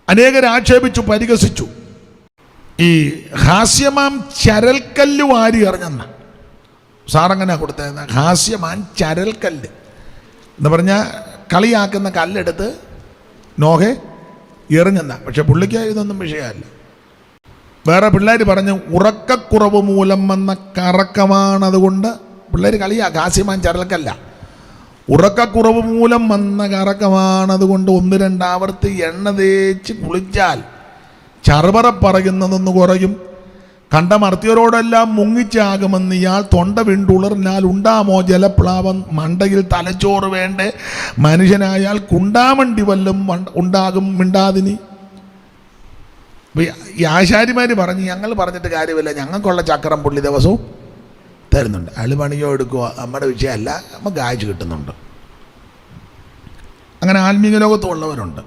അനേകരെ ആക്ഷേപിച്ചു, പരിഹസിച്ചു. ഈ ഹാസ്യമാം ചരൽക്കല്ല് വാരി എറിഞ്ഞെന്ന സാറങ്ങനെ കൊടുത്തതെന്ന ഹാസ്യമാൻ ചരൽക്കല്ല് എന്ന് പറഞ്ഞാൽ കളിയാക്കുന്ന കല്ലെടുത്ത് നോഹെ എറിഞ്ഞെന്ന. പക്ഷെ പുള്ളിക്ക് ഇതൊന്നും വിഷയമല്ല. വേറെ പിള്ളേർ പറഞ്ഞു ഉറക്കക്കുറവ് മൂലം വന്ന കറക്കമാണതുകൊണ്ട് പിള്ളേർ കളിയാക്കുക. ഹാസ്യമാൻ ചരൽക്കല്ല, ഉറക്കക്കുറവ് മൂലം വന്ന കറക്കമാണതുകൊണ്ട് 1-2 ആവർത്തി എണ്ണ തേച്ച് കുളിച്ചാൽ ചറുപറ പറയുന്നതൊന്ന് കുറയും. കണ്ട മർത്യരോടെല്ലാം മുങ്ങിച്ചാകുമെന്ന് ഇയാൾ തൊണ്ട വിണ്ടുളർന്നാൽ ഉണ്ടാമോ ജലപ്ലാവം, മണ്ടയിൽ തലച്ചോറ് വേണ്ടേ, മനുഷ്യനായാൽ കുണ്ടാമണ്ടി വല്ലതും ഉണ്ടാകും മിണ്ടാതിനി. ഈ ആശാരിമാർ പറഞ്ഞ് ഞങ്ങൾ പറഞ്ഞിട്ട് കാര്യമില്ല, ഞങ്ങൾക്കുള്ള ചക്രം പുള്ളി ദിവസവും തരുന്നുണ്ട്. അയാൾ പണിയോ എടുക്കുക, നമ്മുടെ വിഷയമല്ല, നമുക്ക് കാഴ്ച കിട്ടുന്നുണ്ട്. അങ്ങനെ ആത്മീക ലോകത്തുള്ളവരുണ്ട്.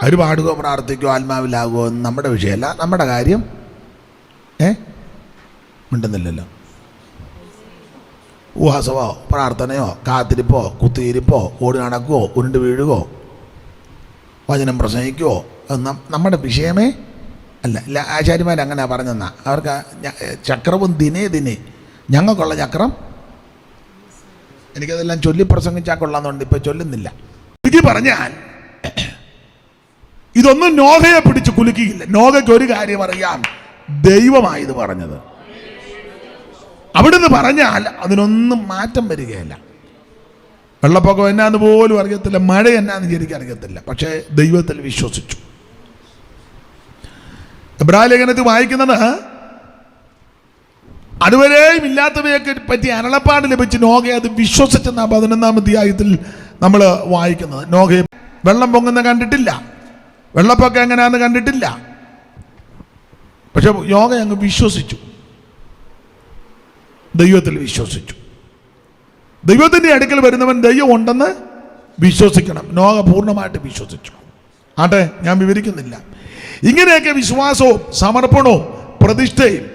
അവർ പാടുകയോ പ്രാർത്ഥിക്കുകയോ ആത്മാവിലാകുമോ എന്ന് നമ്മുടെ വിഷയമല്ല. നമ്മുടെ കാര്യം മിണ്ടുന്നില്ലല്ലോ. ഉപവാസമോ പ്രാർത്ഥനയോ കാത്തിരിപ്പോ കുത്തിയിരിപ്പോ ഓടി നടക്കുവോ ഉരുണ്ട് വീഴുകയോ വചനം പ്രസംഗിക്കുവോ നമ്മുടെ വിഷയമേ അല്ല. ആചാര്യന്മാരങ്ങനെ പറഞ്ഞെന്നാ. അവർക്ക് ചക്രവും ദിനേ ഞങ്ങൾക്കുള്ള ചക്രം. എനിക്കതെല്ലാം ചൊല്ലി പ്രസംഗിച്ചാൽ കൊള്ളാമെന്നുണ്ട്, ഇപ്പം ചൊല്ലുന്നില്ല. എനിക്ക് പറഞ്ഞാൽ ഇതൊന്നും നോഹയെ പിടിച്ച് കുലുക്കിയില്ല. നോഹയ്ക്ക് ഒരു കാര്യം അറിയാം, ദൈവമായത് പറഞ്ഞത്. അവിടുന്ന് പറഞ്ഞാൽ അതിനൊന്നും മാറ്റം വരികയില്ല. വെള്ളപ്പൊക്കം എന്നാന്ന് പോലും അറിയത്തില്ല, മഴ എന്നാന്ന് ശരിക്കും അറിയത്തില്ല. പക്ഷേ ദൈവത്തിൽ വിശ്വസിച്ചു. എബ്രായ ലേഖനത്തിൽ വായിക്കുന്നത് അതുവരെയും ഇല്ലാത്തവയൊക്കെ പറ്റി അരുളപ്പാട് ലഭിച്ച് നോഹയെ അത് വിശ്വസിച്ചെന്ന 11-ാം അധ്യായത്തിൽ നമ്മൾ വായിക്കുന്നത്. നോഹയെ വെള്ളം പൊങ്ങുന്ന കണ്ടിട്ടില്ല, വെള്ളപ്പൊക്കം എങ്ങനെയാണെന്ന് കണ്ടിട്ടില്ല. പക്ഷെ നോഹ അങ്ങ് വിശ്വസിച്ചു, ദൈവത്തിൽ വിശ്വസിച്ചു. ദൈവത്തിൻ്റെ അടുക്കൽ വരുന്നവൻ ദൈവം ഉണ്ടെന്ന് വിശ്വസിക്കണം. നോഹ പൂർണ്ണമായിട്ട് വിശ്വസിച്ചു. ആട്ടെ, ഞാൻ വിവരിക്കുന്നില്ല. ഇങ്ങനെയൊക്കെ വിശ്വാസവും സമർപ്പണവും പ്രതിഷ്ഠയും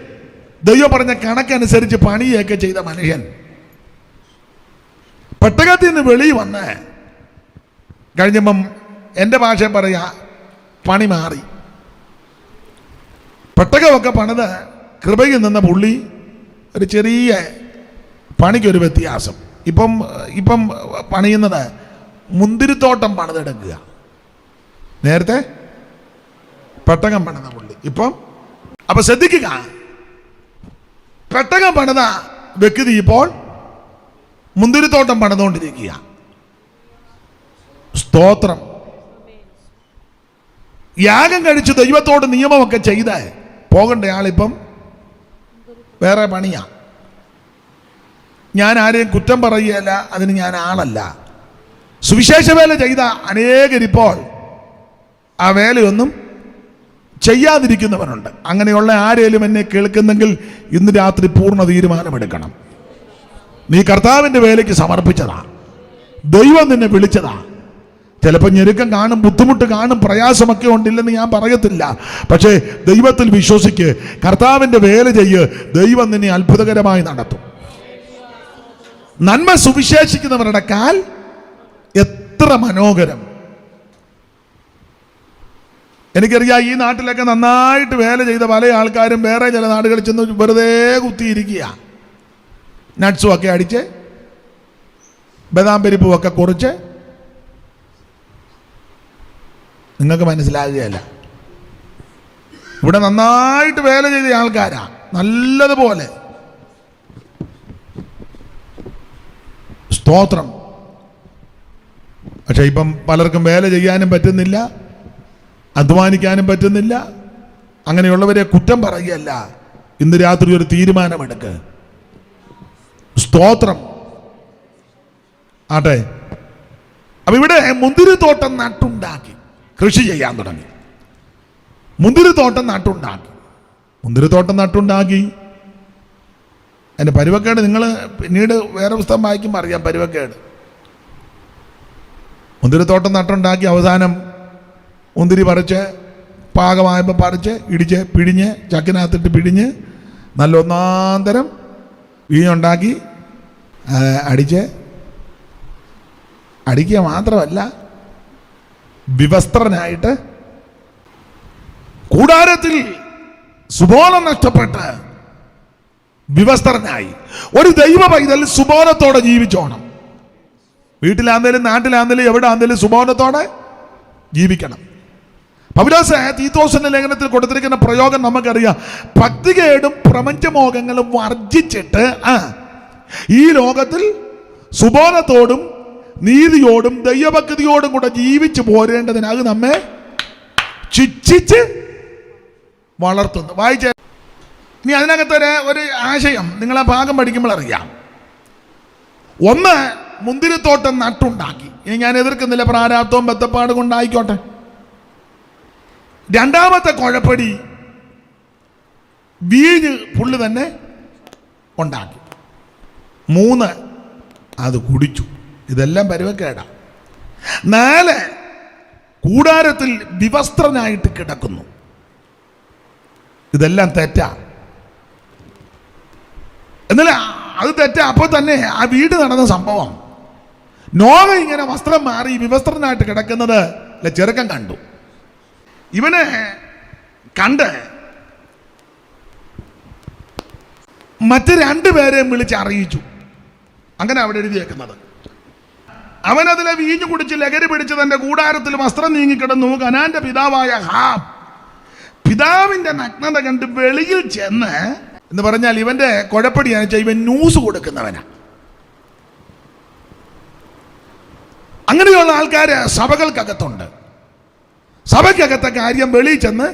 ദൈവം പറഞ്ഞ കണക്കനുസരിച്ച് പണിയൊക്കെ ചെയ്ത മനുഷ്യൻ പെട്ടകത്തിൽ നിന്ന് വെളിയിൽ വന്ന് കഴിഞ്ഞപ്പം എൻ്റെ ഭാഷ പറയാ പണി മാറി. പെട്ടകമൊക്കെ പണിത് കൃപയിൽ നിന്ന പുള്ളി ഒരു ചെറിയ പണിക്കൊരു വ്യത്യാസം. ഇപ്പം പണിയുന്നത് മുന്തിരിത്തോട്ടം പണിതെടുക്കുക. നേരത്തെ പെട്ടകം പണിത പുള്ളി അപ്പം ശ്രദ്ധിക്കുക, പെട്ടകം പണിത വ്യക്തി ഇപ്പോൾ മുന്തിരിത്തോട്ടം പണിതുകൊണ്ടിരിക്കുക. സ്തോത്രം. യാഗം കഴിച്ച് ദൈവത്തോട് നിയമമൊക്കെ ചെയ്ത് പോകേണ്ട ആളിപ്പം വേറെ പണിയാ. ഞാൻ ആരെയും കുറ്റം പറയുകയല്ല, അതിന് ഞാൻ ആളല്ല. സുവിശേഷ വേല ചെയ്ത അനേകരിപ്പോൾ ആ വേലയൊന്നും ചെയ്യാതിരിക്കുന്നവനുണ്ട്. അങ്ങനെയുള്ള ആരേലും എന്നെ കേൾക്കുന്നെങ്കിൽ ഇന്ന് രാത്രി പൂർണ്ണ തീരുമാനമെടുക്കണം. നീ കർത്താവിൻ്റെ വേലയ്ക്ക് സമർപ്പിച്ചതാ, ദൈവം നിന്നെ വിളിച്ചതാ. ചിലപ്പോൾ ഞെരുക്കം കാണും, ബുദ്ധിമുട്ട് കാണും, പ്രയാസമൊക്കെ ഉണ്ടില്ലെന്ന് ഞാൻ പറയത്തില്ല. പക്ഷേ ദൈവത്തിൽ വിശ്വസിക്ക്, കർത്താവിൻ്റെ വേല ചെയ്യ്, ദൈവം നിന്നെ അത്ഭുതകരമായി നടത്തും. നന്മ സുവിശേഷിക്കുന്നവരുടെ കാൽ എത്ര മനോഹരം. എനിക്കറിയാം, ഈ നാട്ടിലൊക്കെ നന്നായിട്ട് വേല ചെയ്ത പല ആൾക്കാരും വേറെ ചില നാടുകളിൽ ചെന്ന് വെറുതെ കുത്തിയിരിക്കുക. നട്ട്സും ഒക്കെ അടിച്ച് ബദാം പരിപ്പുമൊക്കെ കുറിച്ച്. നിങ്ങൾക്ക് മനസ്സിലാകുകയല്ല. ഇവിടെ നന്നായിട്ട് വേല ചെയ്ത ആൾക്കാരാ, നല്ലതുപോലെ. സ്തോത്രം. പക്ഷെ ഇപ്പം പലർക്കും വേല ചെയ്യാനും പറ്റുന്നില്ല, അധ്വാനിക്കാനും പറ്റുന്നില്ല. അങ്ങനെയുള്ളവരെ കുറ്റം പറയുകയല്ല, ഇന്ന് രാത്രി ഒരു തീരുമാനമെടുക്ക്. സ്തോത്രം. ആട്ടെ, അപ്പൊ ഇവിടെ മുന്തിരിത്തോട്ടം നട്ടുണ്ടാക്കി കൃഷി ചെയ്യാൻ തുടങ്ങി. മുന്തിരിത്തോട്ടം നട്ടുണ്ടാക്കി. അതിൻ്റെ പരുവക്കേട് നിങ്ങൾ പിന്നീട് വേറെ പുസ്തകം വായിക്കുമ്പോൾ അറിയാം. പരുവക്കേട്. മുന്തിരിത്തോട്ടം നട്ടുണ്ടാക്കി അവസാനം മുന്തിരി പറിച്ച് പാകമായപ്പോൾ പറിച്ച് ഇടിച്ച് പിഴിഞ്ഞ് ചക്കിനകത്തിട്ട് പിഴിഞ്ഞ് നല്ല ഒന്നാന്തരം വീഞ്ഞുണ്ടാക്കി അടിക്കുക മാത്രമല്ല, വിവസ്ത്രനായിട്ട് കൂടാരത്തിൽ സുബോധം നഷ്ടപ്പെട്ട് വിവസ്ത്രനായി. ഒരു ദൈവ പൈതൽ സുബോധത്തോടെ ജീവിച്ചോണം. വീട്ടിലാന്തേലും നാട്ടിലാന്തേലും എവിടെ ആന്തേലും സുബോധത്തോടെ ജീവിക്കണം. പൗലോസ് തീത്തോസിന്റെ ലേഖനത്തിൽ കൊടുത്തിരിക്കുന്ന പ്രയോഗം നമുക്കറിയാം. ഭക്തികേടും പ്രപഞ്ചമോഹങ്ങളും വർജിച്ചിട്ട് ഈ ലോകത്തിൽ സുബോധത്തോടും നീതിയോടും ദൈവഭക്തിയോടും കൂടെ ജീവിച്ചു പോരേണ്ടതിന് അത് നമ്മെ ശിക്ഷിച്ച് വളർത്തുന്നു. വായിച്ച ഇനി അതിനകത്തൊരു ഒരു ആശയം നിങ്ങൾ ആ ഭാഗം പഠിക്കുമ്പോൾ അറിയാം. ഒന്ന്, മുന്തിരിത്തോട്ടം നട്ടുണ്ടാക്കി. ഇനി ഞാൻ എതിർക്കുന്നില്ല, പ്രാരാബ്ധവും ബദ്ധപ്പാട് കൊണ്ടായിക്കോട്ടെ. രണ്ടാമത്തെ കുഴപ്പടി വീഞ്ഞ് പുള്ളി തന്നെ ഉണ്ടാക്കി. 3, അത് കുടിച്ചു. ഇതെല്ലാം പരുവക്കേടാ. 4, കൂടാരത്തിൽ വിവസ്ത്രനായിട്ട് കിടക്കുന്നു. ഇതെല്ലാം തെറ്റാ. എന്നാൽ അത് തെറ്റാ. അപ്പോൾ തന്നെ ആ വീട് നടന്ന സംഭവം, നോവ ഇങ്ങനെ വസ്ത്രം മാറി വിവസ്ത്രനായിട്ട് കിടക്കുന്നത് ചെറുക്കൻ കണ്ടു. ഇവനെ കണ്ട് മറ്റ് 2 പേരെയും വിളിച്ച് അറിയിച്ചു. അങ്ങനെ അവിടെ എഴുതിയേക്കുന്നത്. അവനതിലെ വീഞ്ഞു കുടിച്ച് ലഹരി പിടിച്ച് തന്റെ കൂടാരത്തിൽ വസ്ത്രം നീങ്ങിക്കിടന്നു. കനാന്റെ പിതാവായ ഹാം പിതാവിന്റെ നഗ്നത കണ്ട് വെളിയിൽ ചെന്ന്, എന്ന് പറഞ്ഞാൽ ഇവന്റെ കുഴപ്പടിയാണെന്ന് വെച്ചാൽ ഇവൻ ന്യൂസ് കൊടുക്കുന്നവനാ. അങ്ങനെയുള്ള ആൾക്കാര് സഭകൾക്കകത്തുണ്ട്. സഭയ്ക്കകത്തെ കാര്യം വെളിയിൽ ചെന്ന്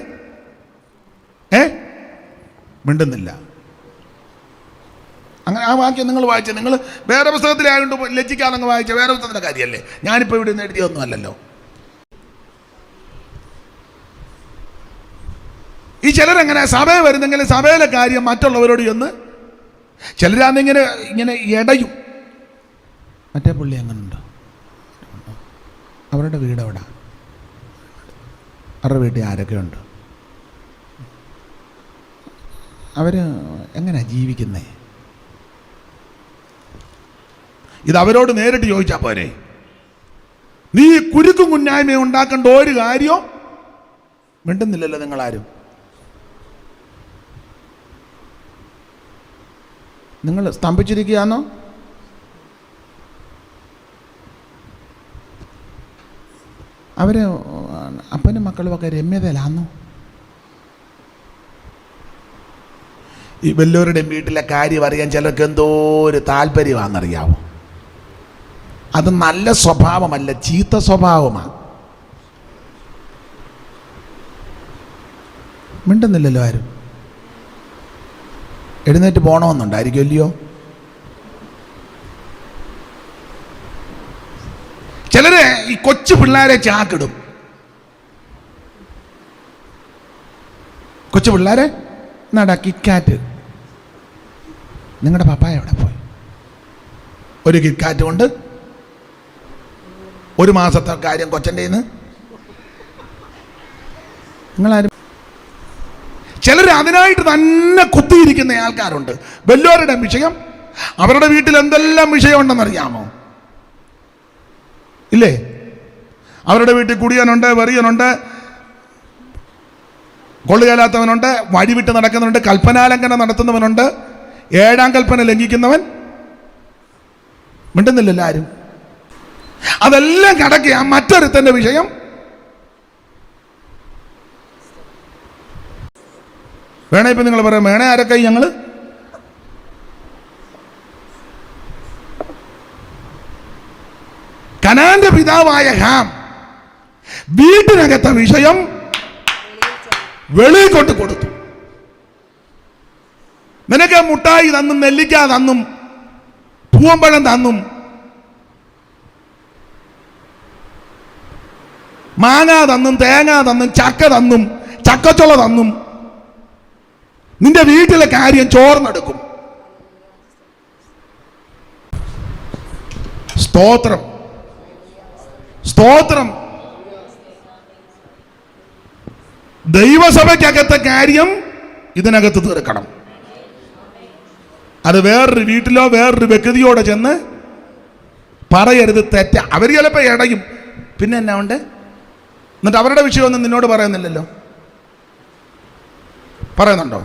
മിണ്ടുന്നില്ല. അങ്ങനെ ആ വാക്യം നിങ്ങൾ വായിച്ച, നിങ്ങൾ വേറെ പുസ്തകത്തിലായതുകൊണ്ട് ലജ്ജിക്കാതെ വായിച്ച വേറെ പുസ്തകത്തിൻ്റെ കാര്യമല്ലേ. ഞാനിപ്പോൾ ഇവിടെ നിന്ന് എഴുതിയൊന്നും അല്ലല്ലോ. ഈ ചിലരെങ്ങനെ സഭയിൽ വരുന്നെങ്കിൽ സഭയിലെ കാര്യം മറ്റുള്ളവരോട് ചെന്ന്, ചിലരാന്നിങ്ങനെ ഇങ്ങനെ ഇടയും. മറ്റേ പുള്ളി എങ്ങനെയുണ്ട്, അവരുടെ വീട് എവിടെ, അവരുടെ വീട്ടിൽ ആരൊക്കെയുണ്ട്, അവർ എങ്ങനെയാ ജീവിക്കുന്നേ, ഇത് അവരോട് നേരിട്ട് ചോദിച്ചാൽ പോരെ. നീ കുരുക്കും കുഞ്ഞായ്മ ഉണ്ടാക്കേണ്ട ഒരു കാര്യവും മിണ്ടുന്നില്ലല്ലോ നിങ്ങളാരും. നിങ്ങൾ സ്തംഭിച്ചിരിക്കുകയാണോ? അവര് അപ്പനും മക്കളും ഒക്കെ രമ്യതയിലാണോ? ഈ വല്ലവരുടെയും വീട്ടിലെ കാര്യം അറിയാൻ ചിലർക്ക് എന്തോ ഒരു താല്പര്യമാണെന്നറിയാവോ? അത് നല്ല സ്വഭാവമല്ല, ചീത്ത സ്വഭാവമാണ്. മിണ്ടുന്നില്ലല്ലോ ആരും. എഴുന്നേറ്റ് പോകണമെന്നുണ്ടായിരിക്കും അല്ലയോ? ചിലര് ഈ കൊച്ചു പിള്ളേരെ ചാക്കിടും. കൊച്ചു പിള്ളേരെ നടാ കിറ്റ്കാറ്റ്, നിങ്ങളുടെ പപ്പായ എവിടെ പോയി? ഒരു കിറ്റ്കാറ്റ് കൊണ്ട് 1 മാസത്തെ കാര്യം കൊച്ചൻ്റെ നിന്ന് നിങ്ങളാരും. ചിലർ അതിനായിട്ട് തന്നെ കുത്തിയിരിക്കുന്ന ആൾക്കാരുണ്ട്. വല്ലവരുടെ വിഷയം, അവരുടെ വീട്ടിൽ എന്തെല്ലാം വിഷയമുണ്ടെന്നറിയാമോ? ഇല്ലേ? അവരുടെ വീട്ടിൽ കുടിയനുണ്ട്, വെറിയനുണ്ട്, കൊള്ളുകേലാത്തവനുണ്ട്, വഴിവിട്ട് നടക്കുന്നവനുണ്ട്, കൽപ്പനാലംഘനം നടത്തുന്നവനുണ്ട്, 7ാം കൽപ്പന ലംഘിക്കുന്നവൻ. മിണ്ടുന്നില്ലല്ലോ ആരും. അതെല്ലാം കടക്കുക മറ്റൊരുത്തന്റെ വിഷയം. വേണേ ഇപ്പം നിങ്ങൾ പറയാം, വേണേ ആരൊക്കെ ഞങ്ങൾ കനാന്റെ പിതാവായ ഹാം വീട്ടിനകത്തെ വിഷയം വെളിയിൽ കൊണ്ട് കൊടുത്തു. നിനക്ക് മുട്ടായി തന്നും, നെല്ലിക്ക തന്നും, പൂവമ്പഴം തന്നും, മാങ്ങ തന്നും, തേങ്ങ തന്നും, ചക്ക തന്നും, ചക്കച്ചുള തന്നും നിന്റെ വീട്ടിലെ കാര്യം ചോർന്നെടുക്കും. സ്തോത്രം, സ്തോത്രം. ദൈവസഭയ്ക്കകത്തെ കാര്യം ഇതിനകത്ത് തീർക്കണം. അത് വേറൊരു വീട്ടിലോ വേറൊരു വ്യക്തിയോടെ ചെന്ന് പറയരുത്, തെറ്റ. അവർ ചിലപ്പോൾ ഇടയും. പിന്നെ എന്നാ ഉണ്ട്? എന്നിട്ട് അവരുടെ വിഷയമൊന്നും നിന്നോട് പറയുന്നില്ലല്ലോ. പറയുന്നുണ്ടോ?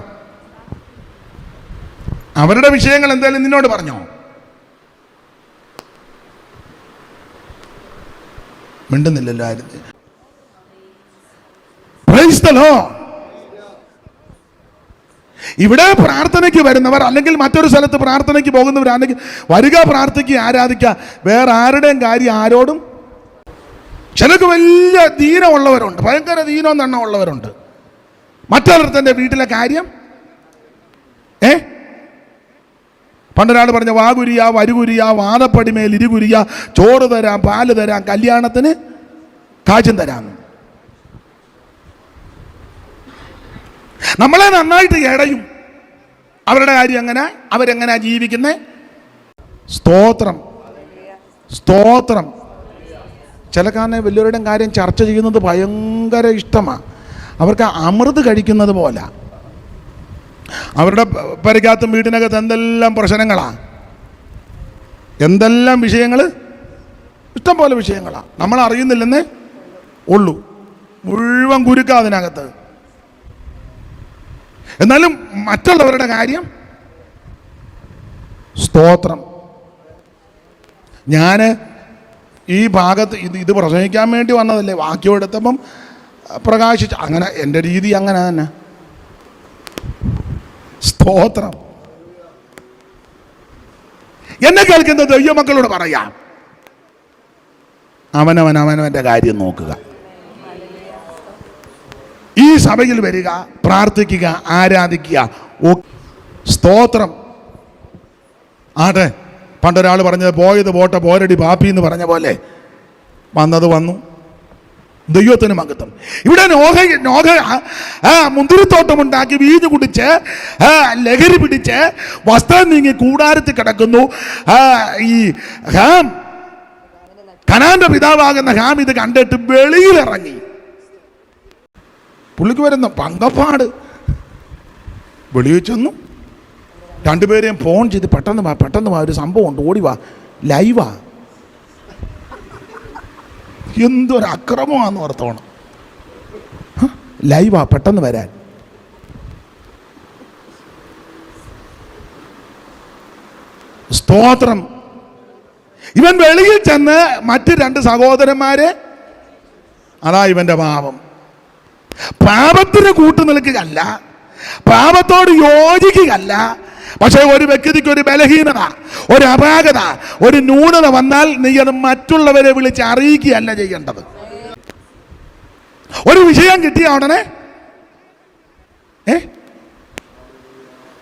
അവരുടെ വിഷയങ്ങൾ എന്തായാലും നിന്നോട് പറഞ്ഞോ? മിണ്ടുന്നില്ലല്ലോ ആരും. Praise the Lord. ഇവിടെ പ്രാർത്ഥനയ്ക്ക് വരുന്നവർ അല്ലെങ്കിൽ മറ്റൊരു സ്ഥലത്ത് പ്രാർത്ഥനയ്ക്ക് പോകുന്നവരാണെങ്കിൽ വരിക, പ്രാർത്ഥിക്കുക, ആരാധിക്കുക. വേറെ ആരുടെയും കാര്യം ആരോടും. ചിലർക്ക് വലിയ ദീനമുള്ളവരുണ്ട്, ഭയങ്കര ദീനവും എണ്ണമുള്ളവരുണ്ട്. മറ്റൊരുത്തൻ്റെ വീട്ടിലെ കാര്യം പണ്ടൊരാൾ പറഞ്ഞ വാകുരിയ വരുകുരിയ വാദപ്പടിമേൽ ഇരുകുരിയ, ചോറ് തരാം, പാല് തരാം, കല്യാണത്തിന് കാശും തരാം. നമ്മളെ നന്നായിട്ട് ഇടയും. അവരുടെ കാര്യം എങ്ങനെ, അവരെങ്ങനെയാ ജീവിക്കുന്നത്? സ്തോത്രം, സ്തോത്രം. ചില കാരണം വലിയവരുടെയും കാര്യം ചർച്ച ചെയ്യുന്നത് ഭയങ്കര ഇഷ്ടമാണ്. അവർക്ക് അമൃത് കഴിക്കുന്നത് പോലെ. അവരുടെ പരിക്കകത്തും വീട്ടിനകത്ത് എന്തെല്ലാം പ്രശ്നങ്ങളാണ്, എന്തെല്ലാം വിഷയങ്ങൾ, ഇഷ്ടം പോലെ വിഷയങ്ങളാണ്. നമ്മൾ അറിയുന്നില്ലെന്നേ ഉള്ളൂ. മുഴുവൻ കുരുക്ക അതിനകത്ത്. എന്നാലും മറ്റുള്ളവരുടെ കാര്യം സ്തോത്രം. ഞാൻ ഈ ഭാഗത്ത് ഇത് പ്രസംഗിക്കാൻ വേണ്ടി വന്നതല്ലേ, വാക്യം എടുത്തപ്പം പ്രകാശിച്ചു. അങ്ങനെ എൻ്റെ രീതി അങ്ങനെ തന്നെ. സ്തോത്രം. എന്നെ കേൾക്കുന്ന ദൈവമക്കളോട് പറയാം, അവനവൻ്റെ കാര്യം നോക്കുക. ഈ സഭയിൽ വരിക, പ്രാർത്ഥിക്കുക, ആരാധിക്കുക. സ്തോത്രം. ആട്ടെ, പണ്ടൊരാൾ പറഞ്ഞത് പോയത് പോട്ടെ പോരടി പാപ്പി എന്ന് പറഞ്ഞ പോലെ വന്നത് വന്നു. ദൈവത്തിന് മഹത്വം. ഇവിടെ നോഹ മുന്തിരിത്തോട്ടമുണ്ടാക്കി വീഞ്ഞു കുടിച്ച് ലഹരി പിടിച്ച് വസ്ത്രം നീങ്ങി കൂടാരത്തിൽ കിടക്കുന്നു. ഈ ഹാം, കനാന്റെ പിതാവാകുന്ന ഹാം ഇത് കണ്ടിട്ട് വെളിയിലിറങ്ങി. പുള്ളിക്ക് വരുന്ന പങ്കപ്പാട്. വെളിയിൽ ചെന്നു, രണ്ടുപേരെയും ഫോൺ ചെയ്ത് പെട്ടെന്ന് വാ ഒരു സംഭവം ഉണ്ട്, ഓടി വാ, ലൈവാ. എന്തൊരു അക്രമമാണെന്ന് ഓർത്തോണം. ലൈവാ, പെട്ടെന്ന് വരാൻ. സ്തോത്രം. ഇവൻ വെളിയിൽ ചെന്ന് മറ്റ് രണ്ട് സഹോദരന്മാരെ, അതാ ഇവന്റെ പാപം. പാപത്തിന് കൂട്ടു നിൽക്കുകയല്ല, പാപത്തോട് യോജിക്കുകയല്ല. പക്ഷേ ഒരു വ്യക്തിക്ക് ഒരു ബലഹീനത, ഒരു അപാകത, ഒരു ന്യൂനത വന്നാൽ നീ അത് മറ്റുള്ളവരെ വിളിച്ച് അറിയിക്കുകയല്ല ചെയ്യേണ്ടത്. ഒരു വിഷയം കിട്ടിയ ഉടനെ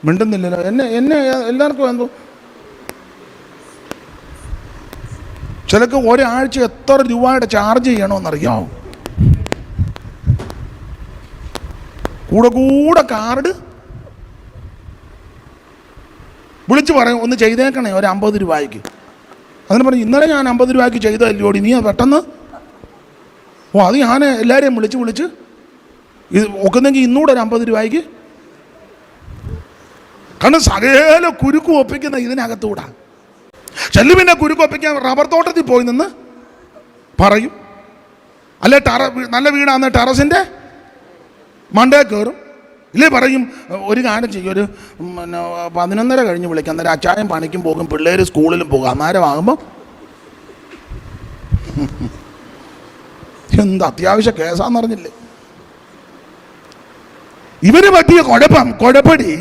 മിണ്ടുന്നില്ലല്ലോ. എന്നെ എല്ലാവർക്കും എന്തോ. ചിലക്ക് ഒരാഴ്ച എത്ര രൂപയുടെ ചാർജ് ചെയ്യണമെന്നറിയാമോ? കൂടെ കാർഡ് വിളിച്ച് പറയും, ഒന്ന് ചെയ്തേക്കണേ ഒരു 50 രൂപയ്ക്ക്. അതിന് പറഞ്ഞു, ഇന്നലെ ഞാൻ 50 രൂപയ്ക്ക് ചെയ്തതല്ലോടി, നീ പെട്ടെന്ന്. അത് ഞാൻ എല്ലാവരെയും വിളിച്ച് ഇത് ഒക്കുന്നെങ്കിൽ ഇന്നൂടെ ഒരു 50 രൂപയ്ക്ക്. കാരണം സകല കുരുക്ക് ഒപ്പിക്കുന്ന ഇതിനകത്തൂടാ. ചെല്ലു പിന്നെ കുരുക്ക് ഒപ്പിക്കാൻ റബ്ബർ തോട്ടത്തിൽ പോയി നിന്ന് പറയും. അല്ലെ നല്ല വീടാന്ന് ടെറസിൻ്റെ മണ്ടേ കയറും. ഇല്ലേ പറയും, ഒരു കാര്യം ചെയ്യും, ഒരു 11:30 കഴിഞ്ഞ് വിളിക്കാം, അന്നേരം അച്ചായം പണിക്കും പോകും, പിള്ളേർ സ്കൂളിലും പോകും. അന്നേരമാകുമ്പോൾ എന്ത് അത്യാവശ്യ കേസാന്ന് അറിഞ്ഞില്ലേ? ഇവന് പറ്റിയ കുഴപ്പടി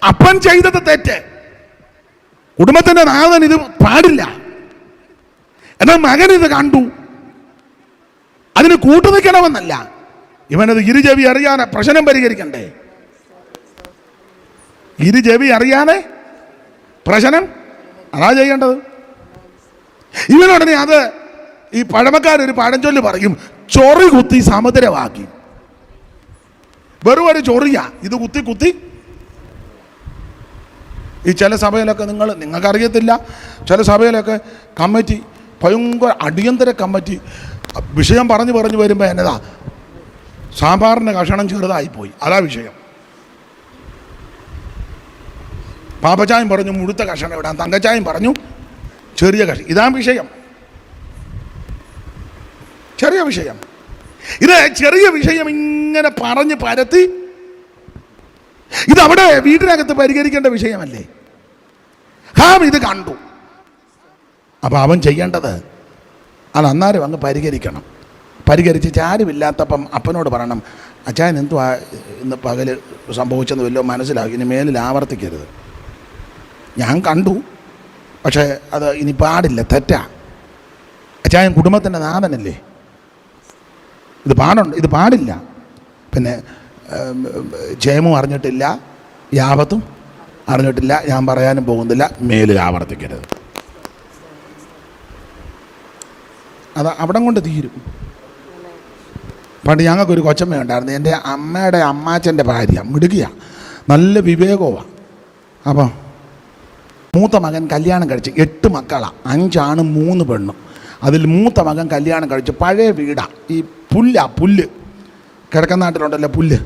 അപ്പൻ ചെയ്തത് തെറ്റ്. കുടുംബത്തിന്റെ നാഥൻ ഇത് പാടില്ല. എന്നാൽ മകൻ ഇത് കണ്ടു, അതിന് കൂട്ടുനിൽക്കണമെന്നല്ല. ഇവനത് ഇരുചെവി അറിയാതെ പ്രശ്നം പരിഹരിക്കണ്ടേ? ഇരുചെവി അറിയാതെ പ്രശ്നം അതാ ചെയ്യേണ്ടത്. ഇവനുടനെ അത് ഈ പഴമക്കാരൊരു പഴഞ്ചൊല്ല് പറയും, ചൊറി കുത്തി സമുദ്രമാക്കി. വെറും ഒരു ചൊറിയ ഇത് കുത്തി ഈ ചില സഭയിലൊക്കെ നിങ്ങൾക്കറിയത്തില്ല, ചില സഭയിലൊക്കെ കമ്മിറ്റി ഭയങ്കര അടിയന്തര കമ്മിറ്റി വിഷയം പറഞ്ഞു വരുമ്പോൾ എന്നതാ സാമ്പാറിൻ്റെ കഷണം ചെറുതായിപ്പോയി, അതാ വിഷയം. പാപ്പച്ചായം പറഞ്ഞു മുഴുത്ത കഷണം ഇടാൻ, തങ്കച്ചായം പറഞ്ഞു ചെറിയ കഷണം. ഇതാ വിഷയം, ചെറിയ വിഷയം. ഇത് ചെറിയ വിഷയം ഇങ്ങനെ പറഞ്ഞ് പരത്തി ഇതവിടെ വീട്ടിനകത്ത് പരിഹരിക്കേണ്ട വിഷയമല്ലേ? ഹാം ഇത് കണ്ടു. അപ്പം അവൻ ചെയ്യേണ്ടത് അത് അന്നേരം അങ്ങ് പരിഹരിക്കണം. പരിഹരിച്ച് ചാരുമില്ലാത്തപ്പം അപ്പനോട് പറയണം, അച്ചായൻ എന്തുവാ ഇന്ന് പകല് സംഭവിച്ചെന്ന് വല്ലതും മനസ്സിലാക്കി, ഇനി മേലിൽ ആവർത്തിക്കരുത്. ഞാൻ കണ്ടു, പക്ഷേ അത് ഇനി പാടില്ല, തെറ്റാ. അച്ചായൻ കുടുംബത്തിൻ്റെ നാഥനല്ലേ, ഇത് പാടില്ല. പിന്നെ ജയമു അറിഞ്ഞിട്ടില്ല, യാവത്തും അറിഞ്ഞിട്ടില്ല, ഞാൻ പറയാനും പോകുന്നില്ല, മേലിൽ ആവർത്തിക്കരുത്. അത് അവിടം കൊണ്ട് തീരും. പണ്ട് ഞങ്ങൾക്കൊരു കൊച്ചമ്മയുണ്ടായിരുന്നു, എൻ്റെ അമ്മയുടെ അമ്മാച്ചൻ്റെ ഭാര്യ, മിടുകിയ, നല്ല വിവേകമാണ്. അപ്പോൾ മൂത്ത മകൻ കല്യാണം കഴിച്ച് 8 മക്കളാണ്, 5 ആണും 3 പെണ്ണും. അതിൽ മൂത്ത മകൻ കല്യാണം കഴിച്ച് പഴയ വീടാണ്, ഈ പുല്ല് കിഴക്കനാട്ടിലുണ്ടല്ലോ പുല്ല്,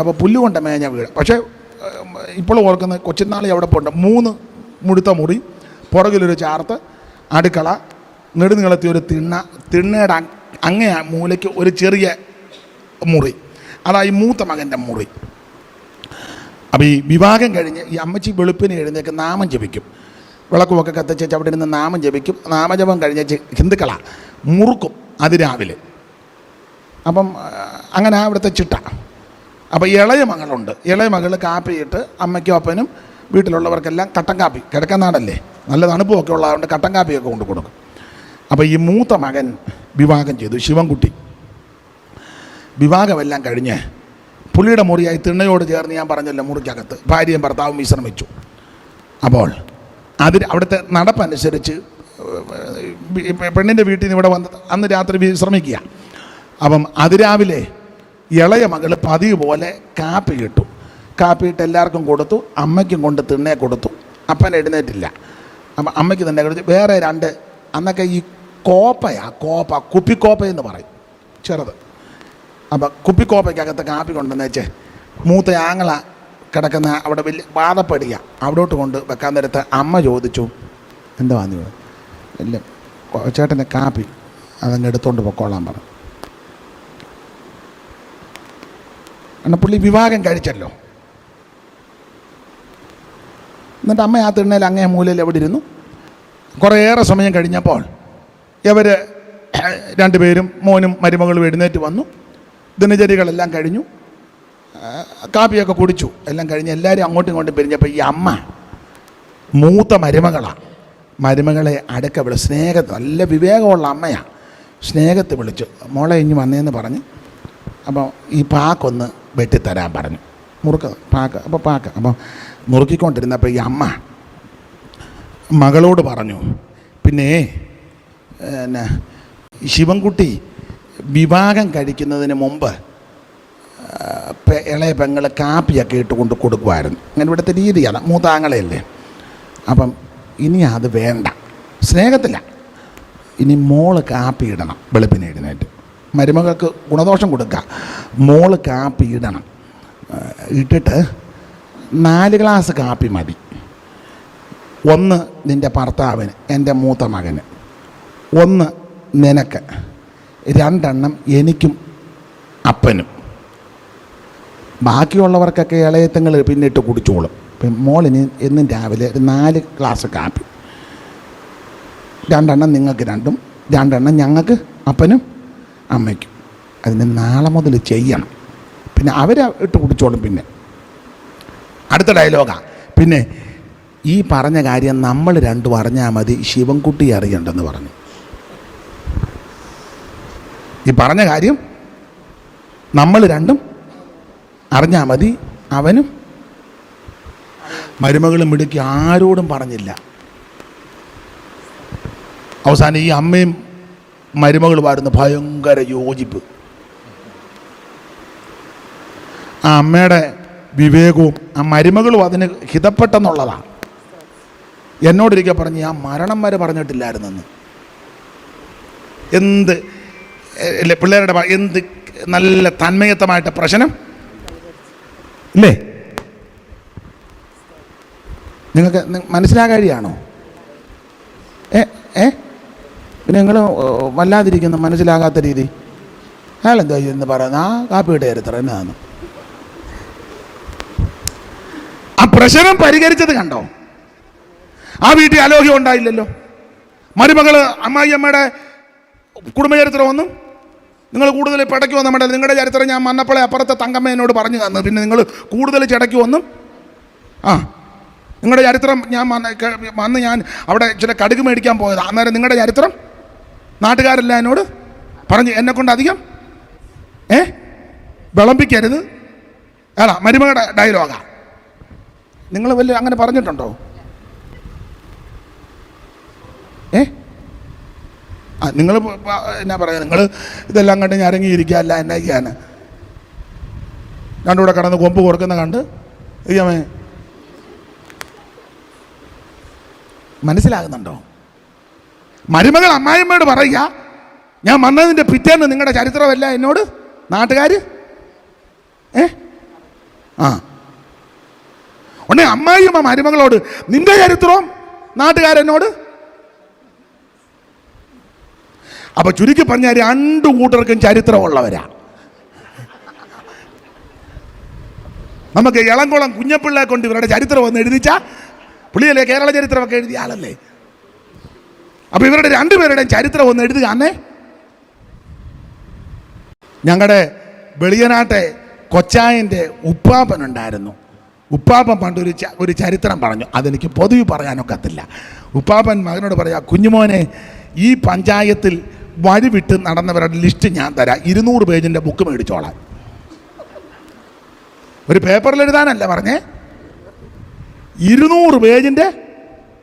അപ്പോൾ പുല്ല് കൊണ്ട് മേഞ്ഞ വീട്. പക്ഷേ ഇപ്പോൾ ഓർക്കുന്ന കൊച്ചുനാളി അവിടെ പോണ്ട് 3 മുടുത്ത മുറി, പുറകിലൊരു ചാർത്ത്, അടുക്കള, നെടുനീളത്തി ഒരു തിണ്ണയുടെ അങ്ങേ മൂലയ്ക്ക് ഒരു ചെറിയ മുറി, അതായി മൂത്ത മകൻ്റെ മുറി. അപ്പോൾ ഈ വിവാഹം കഴിഞ്ഞ് ഈ അമ്മച്ചി വെളുപ്പിന് എഴുന്നേക്ക് നാമം ജപിക്കും, വിളക്കുമൊക്കെ കത്തിച്ച് അവിടെ ഇരുന്ന് നാമം ജപിക്കും. നാമജപം കഴിഞ്ഞ് ഹിന്ദുക്കളാണ് മുറുക്കും അതിരാവിലെ. അപ്പം അങ്ങനെ അവിടുത്തെ ചിട്ട. അപ്പോൾ ഇളയ മകളുണ്ട്, ഇളയ മകൾ കാപ്പിയിട്ട് അമ്മയ്ക്കും അപ്പനും വീട്ടിലുള്ളവർക്കെല്ലാം കട്ടൻ കാപ്പി, കിഴക്കനാടല്ലേ നല്ല തണുപ്പുമൊക്കെ ഉള്ളതുകൊണ്ട് കട്ടൻ കാപ്പിയൊക്കെ കൊണ്ട് കൊടുക്കും. അപ്പോൾ ഈ മൂത്ത മകൻ വിവാഹം ചെയ്തു, ശിവൻകുട്ടി. വിവാഹമെല്ലാം കഴിഞ്ഞ് പുള്ളിയുടെ മുറിയായി തിണ്ണയോട് ചേർന്ന് ഞാൻ പറഞ്ഞല്ലോ മുറിക്കകത്ത് ഭാര്യയും ഭർത്താവും വിശ്രമിച്ചു. അപ്പോൾ അവിടുത്തെ നടപ്പനുസരിച്ച് പെണ്ണിൻ്റെ വീട്ടിൽ നിന്ന് ഇവിടെ വന്ന് അന്ന് രാത്രി വിശ്രമിക്കുക. അപ്പം അതിരാവിലെ ഇളയ മകൾ പതിവ് പോലെ കാപ്പി ഇട്ടു. കാപ്പിയിട്ട് എല്ലാവർക്കും കൊടുത്തു, അമ്മയ്ക്കും കൊണ്ട് തിണ്ണയെ കൊടുത്തു. അപ്പൻ എഴുന്നേറ്റില്ല. അപ്പം അമ്മയ്ക്ക് തന്നെ കൊടുത്തു. വേറെ 2 അന്നൊക്കെ ഈ കോപ്പ കുപ്പിക്കോപ്പയെന്ന് പറയും, ചെറുത്. അപ്പം കുപ്പിക്കോപ്പയ്ക്കകത്ത് കാപ്പി കൊണ്ടുവന്ന് വെച്ച് മൂത്ത ആങ്ങള കിടക്കുന്ന അവിടെ വലിയ വാദപ്പടിയ അവിടോട്ട് കൊണ്ട് വെക്കാൻ നേരത്ത് അമ്മ ചോദിച്ചു, എന്താ വന്നു? ഇല്ല ചേട്ടൻ്റെ കാപ്പി അതങ്ങ് എടുത്തോണ്ട് പൊക്കോളാൻ പറഞ്ഞു. എന്നാൽ പുള്ളി വിവാഹം കഴിച്ചല്ലോ. എന്നിട്ട് അമ്മ ആ തിണ്ണയിൽ അങ്ങേ മൂലയിൽ എവിടെ ഇരുന്നു. കുറേയേറെ സമയം കഴിഞ്ഞപ്പോൾ ഇവർ 2 പേരും മോനും മരുമകളും എഴുന്നേറ്റ് വന്നു. ദിനചര്യകളെല്ലാം കഴിഞ്ഞു, കാപ്പിയൊക്കെ കുടിച്ചു. എല്ലാം കഴിഞ്ഞ് എല്ലാവരും അങ്ങോട്ടും ഇങ്ങോട്ടും പിരിഞ്ഞപ്പോൾ ഈ അമ്മ മൂത്ത മരുമകളെ അടുക്ക വിളിച്ചു. സ്നേഹത്തിൽ, നല്ല വിവേകമുള്ള അമ്മയാണ്, സ്നേഹത്തിൽ വിളിച്ചു, മോളെ ഇഞ്ഞ് വന്നേന്ന് പറഞ്ഞ്. അപ്പോൾ ഈ പാക്കൊന്ന് വെട്ടിത്തരാൻ പറഞ്ഞു, പാക്ക്. അപ്പോൾ നുറുക്കിക്കൊണ്ടിരുന്നപ്പോൾ ഈ അമ്മ മകളോട് പറഞ്ഞു, പിന്നെ ശിവൻകുട്ടി വിവാഹം കഴിക്കുന്നതിന് മുമ്പ് ഇളയ പെങ്ങൾ കാപ്പിയൊക്കെ ഇട്ട് കൊണ്ട് കൊടുക്കുമായിരുന്നു. അങ്ങനെ ഇവിടുത്തെ രീതിയാണ്, മൂത്താങ്ങളയല്ലേ. അപ്പം ഇനി അത് വേണ്ട, സ്നേഹത്തില്ല, ഇനി മോള് കാപ്പി ഇടണം. വെളുപ്പിന് എഴുന്നേറ്റ് മരുമകൾക്ക് ഗുണദോഷം കൊടുക്കുക, മോള് കാപ്പി ഇടണം. ഇട്ടിട്ട് 4 ഗ്ലാസ് കാപ്പി മതി. 1 നിൻ്റെ ഭർത്താവിന്, എൻ്റെ മൂത്ത മകന്, 1 നിനക്ക്, 2 എനിക്കും അപ്പനും. ബാക്കിയുള്ളവർക്കൊക്കെ ഇളയത്തങ്ങൾ പിന്നിട്ട് കുടിച്ചോളും. മോളിന് എന്നും രാവിലെ 4 ഗ്ലാസ് കാപ്പി, 2 നിങ്ങൾക്ക് 2 ഞങ്ങൾക്ക് അപ്പനും അമ്മയ്ക്കും. അതിന് നാളെ മുതൽ ചെയ്യണം. പിന്നെ അവർ ഇട്ട് കുടിച്ചോളും. പിന്നെ അടുത്ത ഡയലോഗാണ്, പിന്നെ ഈ പറഞ്ഞ കാര്യം നമ്മൾ 2 അറിഞ്ഞാൽ മതി, ശിവൻകുട്ടി അറിയണ്ടെന്ന് പറഞ്ഞു. ഈ പറഞ്ഞ കാര്യം നമ്മൾ 2 അറിഞ്ഞാൽ മതി, അവനും. മരുമകളും മിടുക്കി ആരോടും പറഞ്ഞില്ല. അവസാനം ഈ അമ്മയും മരുമകളുമായിരുന്നു ഭയങ്കര യോജിപ്പ്. ആ അമ്മയുടെ വിവേകവും ആ മരുമകളും അതിന് ഹിതപ്പെട്ടെന്നുള്ളതാണ്. എന്നോടൊരിക്കൽ പറഞ്ഞ് ഞാൻ മരണം വരെ പറഞ്ഞിട്ടില്ലായിരുന്നെന്ന്. എന്ത് പിള്ളേരുടെ എന്ത് നല്ല തന്മയത്തമായിട്ട് പ്രശ്നം ഇല്ലേ? നിങ്ങൾക്ക് മനസ്സിലാകാഴിയാണോ? പിന്നെ നിങ്ങൾ വല്ലാതിരിക്കുന്ന മനസ്സിലാകാത്ത രീതി. അയാളെന്താ എന്ന് പറയുന്നത്? ആ കാപ്പി ഇട്ട് എത്ര എന്നാന്ന് പ്രശ്നം പരിഹരിച്ചത് കണ്ടോ? ആ വീട്ടിൽ അലോഹ്യം ഉണ്ടായില്ലല്ലോ. മരുമകള് അമ്മായിയമ്മയുടെ കുടുംബചരിത്രം ഒന്നും നിങ്ങൾ കൂടുതൽ പിടയ്ക്ക് വന്ന വേണ്ട. നിങ്ങളുടെ ചരിത്രം ഞാൻ വന്നപ്പോഴേ അപ്പുറത്തെ തങ്കമ്മ എന്നോട് പറഞ്ഞു തന്നു. പിന്നെ നിങ്ങൾ കൂടുതൽ ചിടയ്ക്ക് വന്നും നിങ്ങളുടെ ചരിത്രം ഞാൻ വന്ന് ഞാൻ അവിടെ ചില കടുക് മേടിക്കാൻ പോയത്. അന്നേരം നിങ്ങളുടെ ചരിത്രം നാട്ടുകാരെല്ലാം എന്നോട് പറഞ്ഞു. എന്നെക്കൊണ്ട് അധികം വിളമ്പിക്കരുത്. അല്ല, മരുമകളുടെ ഡയലോഗാ. നിങ്ങൾ വല്ല അങ്ങനെ പറഞ്ഞിട്ടുണ്ടോ? നിങ്ങൾ എന്നാ പറയാ, നിങ്ങൾ ഇതെല്ലാം കണ്ട് ഞാൻ ഇറങ്ങിയിരിക്കുക. അല്ല, എന്നാ ചെയ്യാൻ രണ്ടുകൂടെ കടന്ന് കൊമ്പ് കൊടുക്കുന്ന കണ്ട് ഇയ്യമേ മനസ്സിലാകുന്നുണ്ടോ? മരുമകൾ അമ്മായിമ്മയോട് പറയുക, ഞാൻ വന്നതിൻ്റെ പിറ്റേന്ന് നിങ്ങളുടെ ചരിത്രമല്ല എന്നോട് നാട്ടുകാർ ഉടനെ അമ്മായിയമ്മ മരുമകളോട് നിന്റെ ചരിത്രവും നാട്ടുകാരെന്നോട്. അപ്പൊ ചുരുക്കി പറഞ്ഞാൽ രണ്ടു കൂട്ടർക്കും ചരിത്രമുള്ളവരാ. നമുക്ക് ഇളംകുളം കുഞ്ഞപ്പിള്ളയെ കൊണ്ട് ഇവരുടെ ചരിത്രം ഒന്ന് എഴുതിച്ച പുള്ളിയല്ലേ കേരള ചരിത്രമൊക്കെ എഴുതിയ ആളല്ലേ. അപ്പൊ ഇവരുടെ രണ്ടുപേരുടെയും ചരിത്രം ഒന്ന് എഴുതുക. അന്നേ ഞങ്ങളുടെ വെളിയനാട്ടെ കൊച്ചായൻ്റെ ഉപ്പാപ്പനുണ്ടായിരുന്നു. ഉപ്പാപ്പൻ പണ്ട് ഒരു ചരിത്രം പറഞ്ഞു. അതെനിക്ക് പൊതുവെ പറയാനൊക്കത്തില്ല. ഉപ്പാപ്പൻ മകനോട് പറയാ, കുഞ്ഞുമോനെ, ഈ പഞ്ചായത്തിൽ വഴി വിട്ട് നടന്നവരുടെ ലിസ്റ്റ് ഞാൻ തരാം, 200 പേജിൻ്റെ ബുക്ക് മേടിച്ചോളാം. ഒരു പേപ്പറിൽ എഴുതാനല്ല പറഞ്ഞേ, 200 പേജിൻ്റെ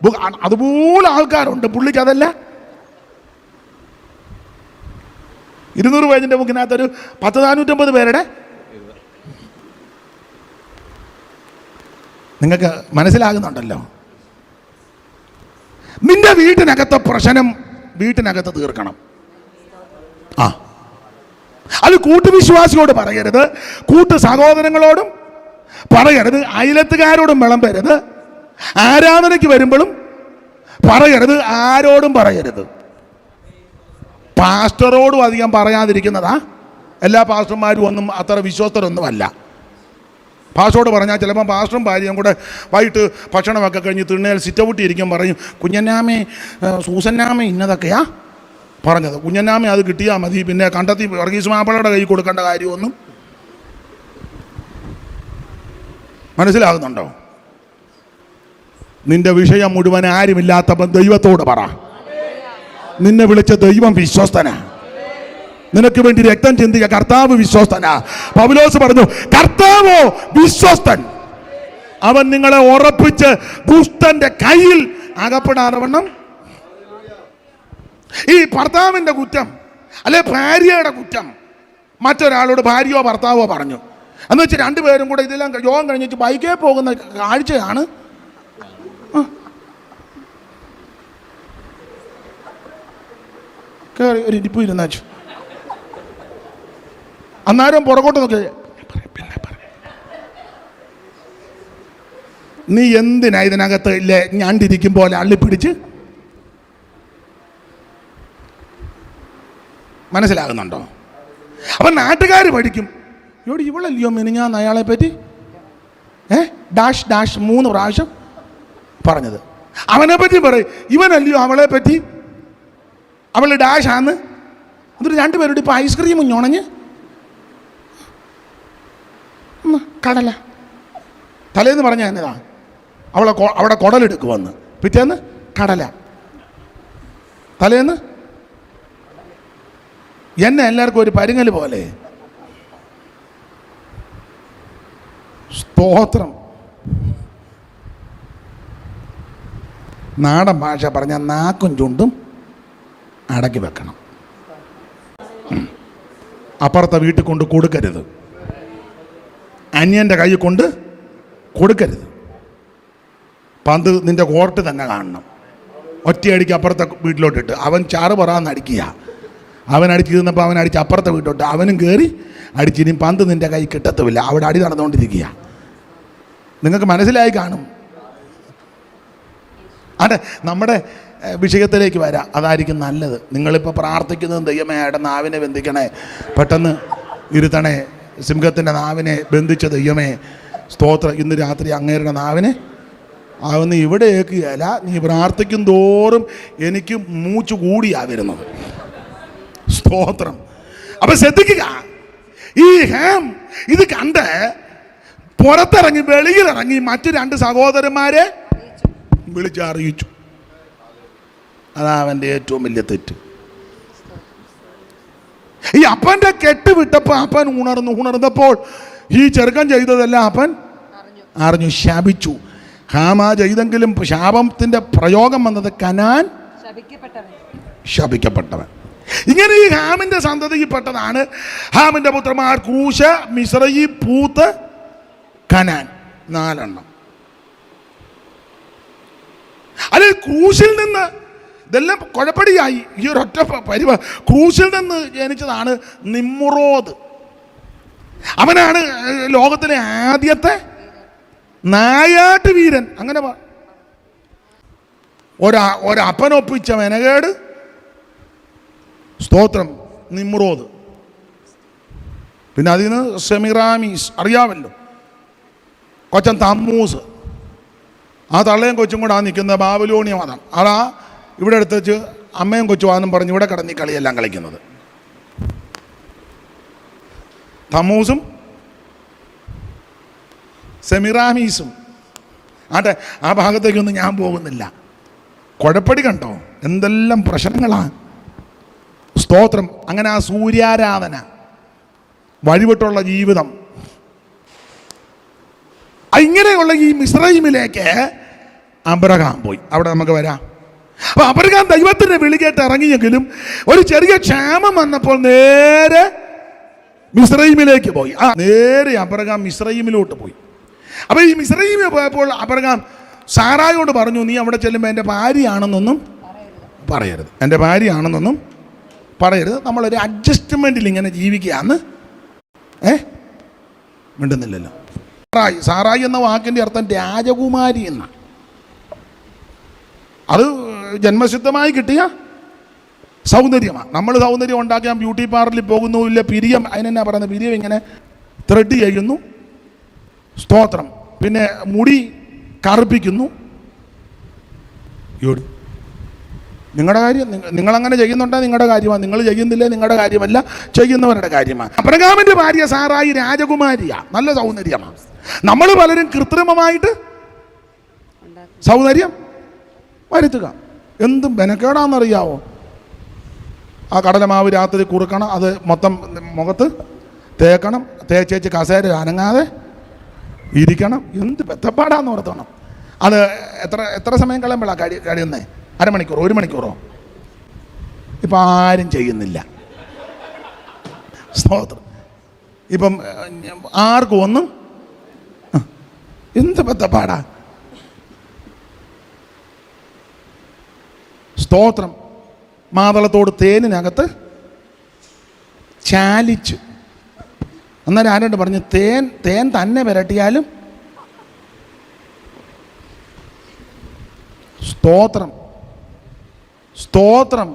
ബുക്ക്. അതുപോലെ ആൾക്കാരുണ്ട് പുള്ളിക്ക്. അതല്ല, 200 പേജിൻ്റെ ബുക്കിനകത്തൊരു 450 പേരുടെ. നിങ്ങൾക്ക് മനസ്സിലാകുന്നുണ്ടല്ലോ. നിന്റെ വീട്ടിനകത്തെ പ്രശ്നം വീട്ടിനകത്ത് തീർക്കണം. അത് കൂട്ടുവിശ്വാസിയോട് പറയരുത്, കൂട്ടു സഹോദരങ്ങളോടും പറയരുത്, അയലത്തുകാരോടും വിളമ്പരുത്, ആരാധനയ്ക്ക് വരുമ്പോഴും പറയരുത്, ആരോടും പറയരുത്. പാസ്റ്ററോടും അധികം പറയാതിരിക്കുന്നതാ. എല്ലാ പാസ്റ്റർമാരും ഒന്നും അത്ര വിശ്വസ്തരൊന്നുമല്ല. പാസ്റ്ററോട് പറഞ്ഞാൽ ചിലപ്പോൾ പാസ്റ്ററും ഭാര്യയും കൂടെ വൈകിട്ട് ഭക്ഷണമൊക്കെ കഴിഞ്ഞ് തിണ്ണയിൽ സിറ്റൗട്ടി ഇരിക്കും, പറയും കുഞ്ഞന്നാമേ സൂസന്നാമേ ഇന്നതൊക്കെയാ പറഞ്ഞത്. കുഞ്ഞന്നാമേ അത് കിട്ടിയാൽ മതി, പിന്നെ കണ്ടെത്തി വർഗീസ് മാപ്പിളയുടെ കൈ കൊടുക്കേണ്ട കാര്യമൊന്നും. മനസ്സിലാകുന്നുണ്ടോ? നിന്റെ വിഷയം മുഴുവൻ ആരുമില്ലാത്തപ്പം ദൈവത്തോട് പറ. നിന്നെ വിളിച്ച ദൈവം വിശ്വസ്തനാ. നിനക്ക് വേണ്ടി രക്തം ചിന്തിക്കുക കർത്താവ് വിശ്വസ്തനാ. പൗലോസ് പറഞ്ഞു, കർത്താവോ വിശ്വസ്തൻ, അവൻ നിങ്ങളെ ഉറപ്പിച്ച് ദുഷ്ടന്റെ കയ്യിൽ അകപ്പെടാതെ വണ്ണം. ഈ ഭർത്താവിൻ്റെ കുറ്റം അല്ലെ ഭാര്യയുടെ കുറ്റം മറ്റൊരാളോട് ഭാര്യയോ ഭർത്താവോ പറഞ്ഞു എന്ന് വെച്ചാൽ രണ്ടുപേരും കൂടെ ഇതെല്ലാം യോഗം കഴിഞ്ഞിട്ട് ബൈക്കേ പോകുന്ന കാഴ്ചയാണ്. കയറി ഒരു ഇരിപ്പ് ഇരുന്നാച്ചു. അന്നേരം പുറകോട്ട് നോക്കി, നീ എന്തിനാ ഇതിനകത്ത് ഇല്ലേ ഞാണ്ടിരിക്കും പോലെ അള്ളിപ്പിടിച്ച്. മനസ്സിലാകുന്നുണ്ടോ? അപ്പം നാട്ടുകാർ പഠിക്കും, ഇവിടെ ഇവളല്ലയോ മിനിഞ്ഞാന്ന് അയാളെ പറ്റി ഡാഷ് ഡാഷ് 3 പ്രാവശ്യം പറഞ്ഞത്. അവനെ പറ്റി പറയും, ഇവനല്ലയോ അവളെ പറ്റി അവൾ ഡാഷ് ആന്ന്. എന്നിട്ട് രണ്ടുപേരോട് ഇപ്പം ഐസ്ക്രീം ഞുണഞ്ഞ് കടല തലേന്ന് പറഞ്ഞ എന്നതാ, അവിടെ കുടലെടുക്കുവന്ന്, പിറ്റേന്ന് കടല, തലേന്ന് എന്നെ എല്ലാവർക്കും ഒരു പരുങ്ങൽ പോലെ. സ്തോത്രം. നാടൻ ഭാഷ പറഞ്ഞാൽ നാക്കും ചുണ്ടും അടക്കി വെക്കണം. അപ്പുറത്തെ വീട്ടിൽ കൊണ്ട് കൊടുക്കരുത്, അന്യൻ്റെ കൈ കൊണ്ട് കൊടുക്കരുത്. പന്ത് നിൻ്റെ കോർട്ട് തന്നെ കാണണം. ഒറ്റയടിക്ക് അപ്പുറത്തെ വീട്ടിലോട്ടിട്ട് അവൻ ചാറ് പറയാന്ന് അടിക്കുക. അവൻ അടിച്ച് തീർന്നപ്പോൾ അവൻ അടിച്ച് അപ്പുറത്തെ വീട്ടിലോട്ട് അവനും കയറി അടിച്ചിനി പന്ത് നിൻ്റെ കൈ കിട്ടത്തുമില്ല. അവിടെ അടി നടന്നുകൊണ്ടിരിക്കുക. നിങ്ങൾക്ക് മനസ്സിലായി കാണും. അതെ, നമ്മുടെ വിഷയത്തിലേക്ക് വരാം. അതായിരിക്കും നല്ലത്. നിങ്ങളിപ്പോൾ പ്രാർത്ഥിക്കുന്നത് ദൈവമേ ഏടെ നാവിനെ ബന്ധിക്കണേ, പെട്ടെന്ന് ഇരുത്തണേ, സിംഹത്തിൻ്റെ നാവിനെ ബന്ധിച്ച ദൈവമേ സ്തോത്രം. ഇന്ന് രാത്രി അങ്ങേരുടെ നാവിനെ ആവുന്ന ഇവിടെ ഏക്കുകയല്ല, നീ പ്രാർത്ഥിക്കും തോറും എനിക്ക് മൂച്ചു കൂടിയാ വരുന്നത്. സ്തോത്രം. അപ്പൊ ശ്രദ്ധിക്കുക, ഈ ഹാം ഇത് കണ്ട് പുറത്തിറങ്ങി വെളിയിലിറങ്ങി മറ്റു 2 സഹോദരന്മാരെ വിളിച്ചറിയിച്ചു. അതാ അവൻ്റെ ഏറ്റവും വലിയ തെറ്റ്. ഈ അപ്പൻ്റെ കെട്ട് വിട്ടപ്പോൾ അപ്പൻ ഉണർന്നപ്പോൾ ഈ ചെറുക്കൻ ചെയ്തതെല്ലാം അപ്പൻ അറിഞ്ഞു, ശപിച്ചു. ഹാമ ചെയ്തെങ്കിലും ശാപത്തിന്റെ പ്രയോഗം വന്നത് കനാൻ ശപിക്കപ്പെട്ടവൻ. ഇങ്ങനെ ഈ ഹാമിന്റെ സന്തതിയിൽപ്പെട്ടതാണ് ഹാമിന്റെ പുത്രന്മാർ കൂശ, മിസ്രയീം, പൂത്ത്, കനാൻ. 4 എണ്ണം. അല്ലെ ക്രൂശിൽ നിന്ന് ഇതെല്ലാം കുഴപ്പടിയായി. ഈ ഒരൊറ്റ ക്രൂശിൽ നിന്ന് ജനിച്ചതാണ് നിമ്രോദ്. അവനാണ് ലോകത്തിലെ ആദ്യത്തെ നായാട്ട് വീരൻ. അങ്ങനെ ഒരപ്പനൊപ്പിച്ച മെനകേട്. സ്തോത്രം. നിമ്രോദ്. പിന്നെ അതിന് സെമിറാമീസ് അറിയാമല്ലോ, കൊച്ചൻ തമ്മൂസ്. ആ തള്ളയും കൊച്ചും കൂടെ ആ നിൽക്കുന്ന ബാബിലോണിയ മതം. അതാ ഇവിടെ എടുത്ത് വെച്ച് അമ്മയും കൊച്ചുവാന്നും പറഞ്ഞ് ഇവിടെ കിടന്ന് ഈ കളിയെല്ലാം കളിക്കുന്നത്. തമ്മൂസും സെമിറാമീസും. ആട്ടെ, ആ ഭാഗത്തേക്കൊന്നും ഞാൻ പോകുന്നില്ല. കുഴപ്പടി കണ്ടോ, എന്തെല്ലാം പ്രശ്നങ്ങളാണ്. സ്തോത്രം. അങ്ങനെ ആ സൂര്യാരാധന, വഴിവിട്ടുള്ള ജീവിതം, ഇങ്ങനെയുള്ള ഈ മിസ്രയീമിലേക്ക് അബ്രഹാം പോയി. അവിടെ നമുക്ക് വരാം. അപ്പൊ അബ്രഹാം ദൈവത്തിന്റെ വിളി കേട്ട് ഇറങ്ങിയെങ്കിലും ഒരു ചെറിയ ക്ഷാമം വന്നപ്പോൾ നേരെ മിസ്രയീമിലേക്ക് പോയി. നേരെ അബ്രഹാം മിസ്രയീമിലോട്ട് പോയി. അപ്പൊ ഈ മിസ്രയീമിൽ പോയപ്പോൾ അബ്രഹാം സാറായോട് പറഞ്ഞു, നീ അവിടെ ചെല്ലുമ്പോൾ എൻ്റെ ഭാര്യയാണെന്നൊന്നും പറയരുത്, എൻ്റെ ഭാര്യയാണെന്നൊന്നും പറയരുത്. നമ്മളൊരു അഡ്ജസ്റ്റ്മെന്റിൽ ഇങ്ങനെ ജീവിക്കുകയാന്ന്. മിണ്ടുന്നില്ലല്ലോ. സാറായി എന്ന വാക്കിൻ്റെ അർത്ഥം രാജകുമാരി എന്ന. അത് ജന്മസിദ്ധമായി കിട്ടിയ സൗന്ദര്യമാണ്. നമ്മൾ സൗന്ദര്യം ഉണ്ടാക്കാൻ ബ്യൂട്ടി പാർലറിൽ പോകുന്നു, ഇല്ല പിരിയം, അതിനെന്നാ പറയുന്നത്, പിരിയം ഇങ്ങനെ ത്രെഡ് ചെയ്യുന്നു. സ്തോത്രം. പിന്നെ മുടി കറുപ്പിക്കുന്നു. നിങ്ങളുടെ കാര്യം, നിങ്ങളങ്ങനെ ചെയ്യുന്നുണ്ടെങ്കിൽ നിങ്ങളുടെ കാര്യമാണ്. നിങ്ങൾ ചെയ്യുന്നില്ലേ നിങ്ങളുടെ കാര്യമല്ല, ചെയ്യുന്നവരുടെ കാര്യമാണ്. അബ്രഹാമിന്റെ ഭാര്യ സാറായി രാജകുമാരിയാ, നല്ല സൗന്ദര്യമാണ്. നമ്മൾ പലരും കൃത്രിമമായിട്ട് സൗന്ദര്യം വരുത്തുക. എന്തും ബെനക്കേടാന്നറിയാവോ? ആ കടലമാവ് രാത്രി കുറുക്കണം, അത് മൊത്തം മുഖത്ത് തേക്കണം, തേച്ചേച്ച് കസേര അനങ്ങാതെ ഇരിക്കണം. എന്ത് ബെത്തപ്പാടാന്ന് ഓർത്തണം. അത് എത്ര സമയം കളയുമ്പോഴാണ് കഴിയുന്നേ? അരമണിക്കൂറോ 1 മണിക്കൂറോ? ഇപ്പം ആരും ചെയ്യുന്നില്ല. സ്തോത്രം. ഇപ്പം ആർക്കും ഒന്നും എന്ത് ബെത്തപ്പാടാ. സ്തോത്രം. മാതളത്തോട് തേനിനകത്ത് ചാലിച്ചു. അന്നേരം ആരോട് പറഞ്ഞു, തേൻ തന്നെ പുരട്ടിയാലും. സ്തോത്രം. സ്തോത്രം.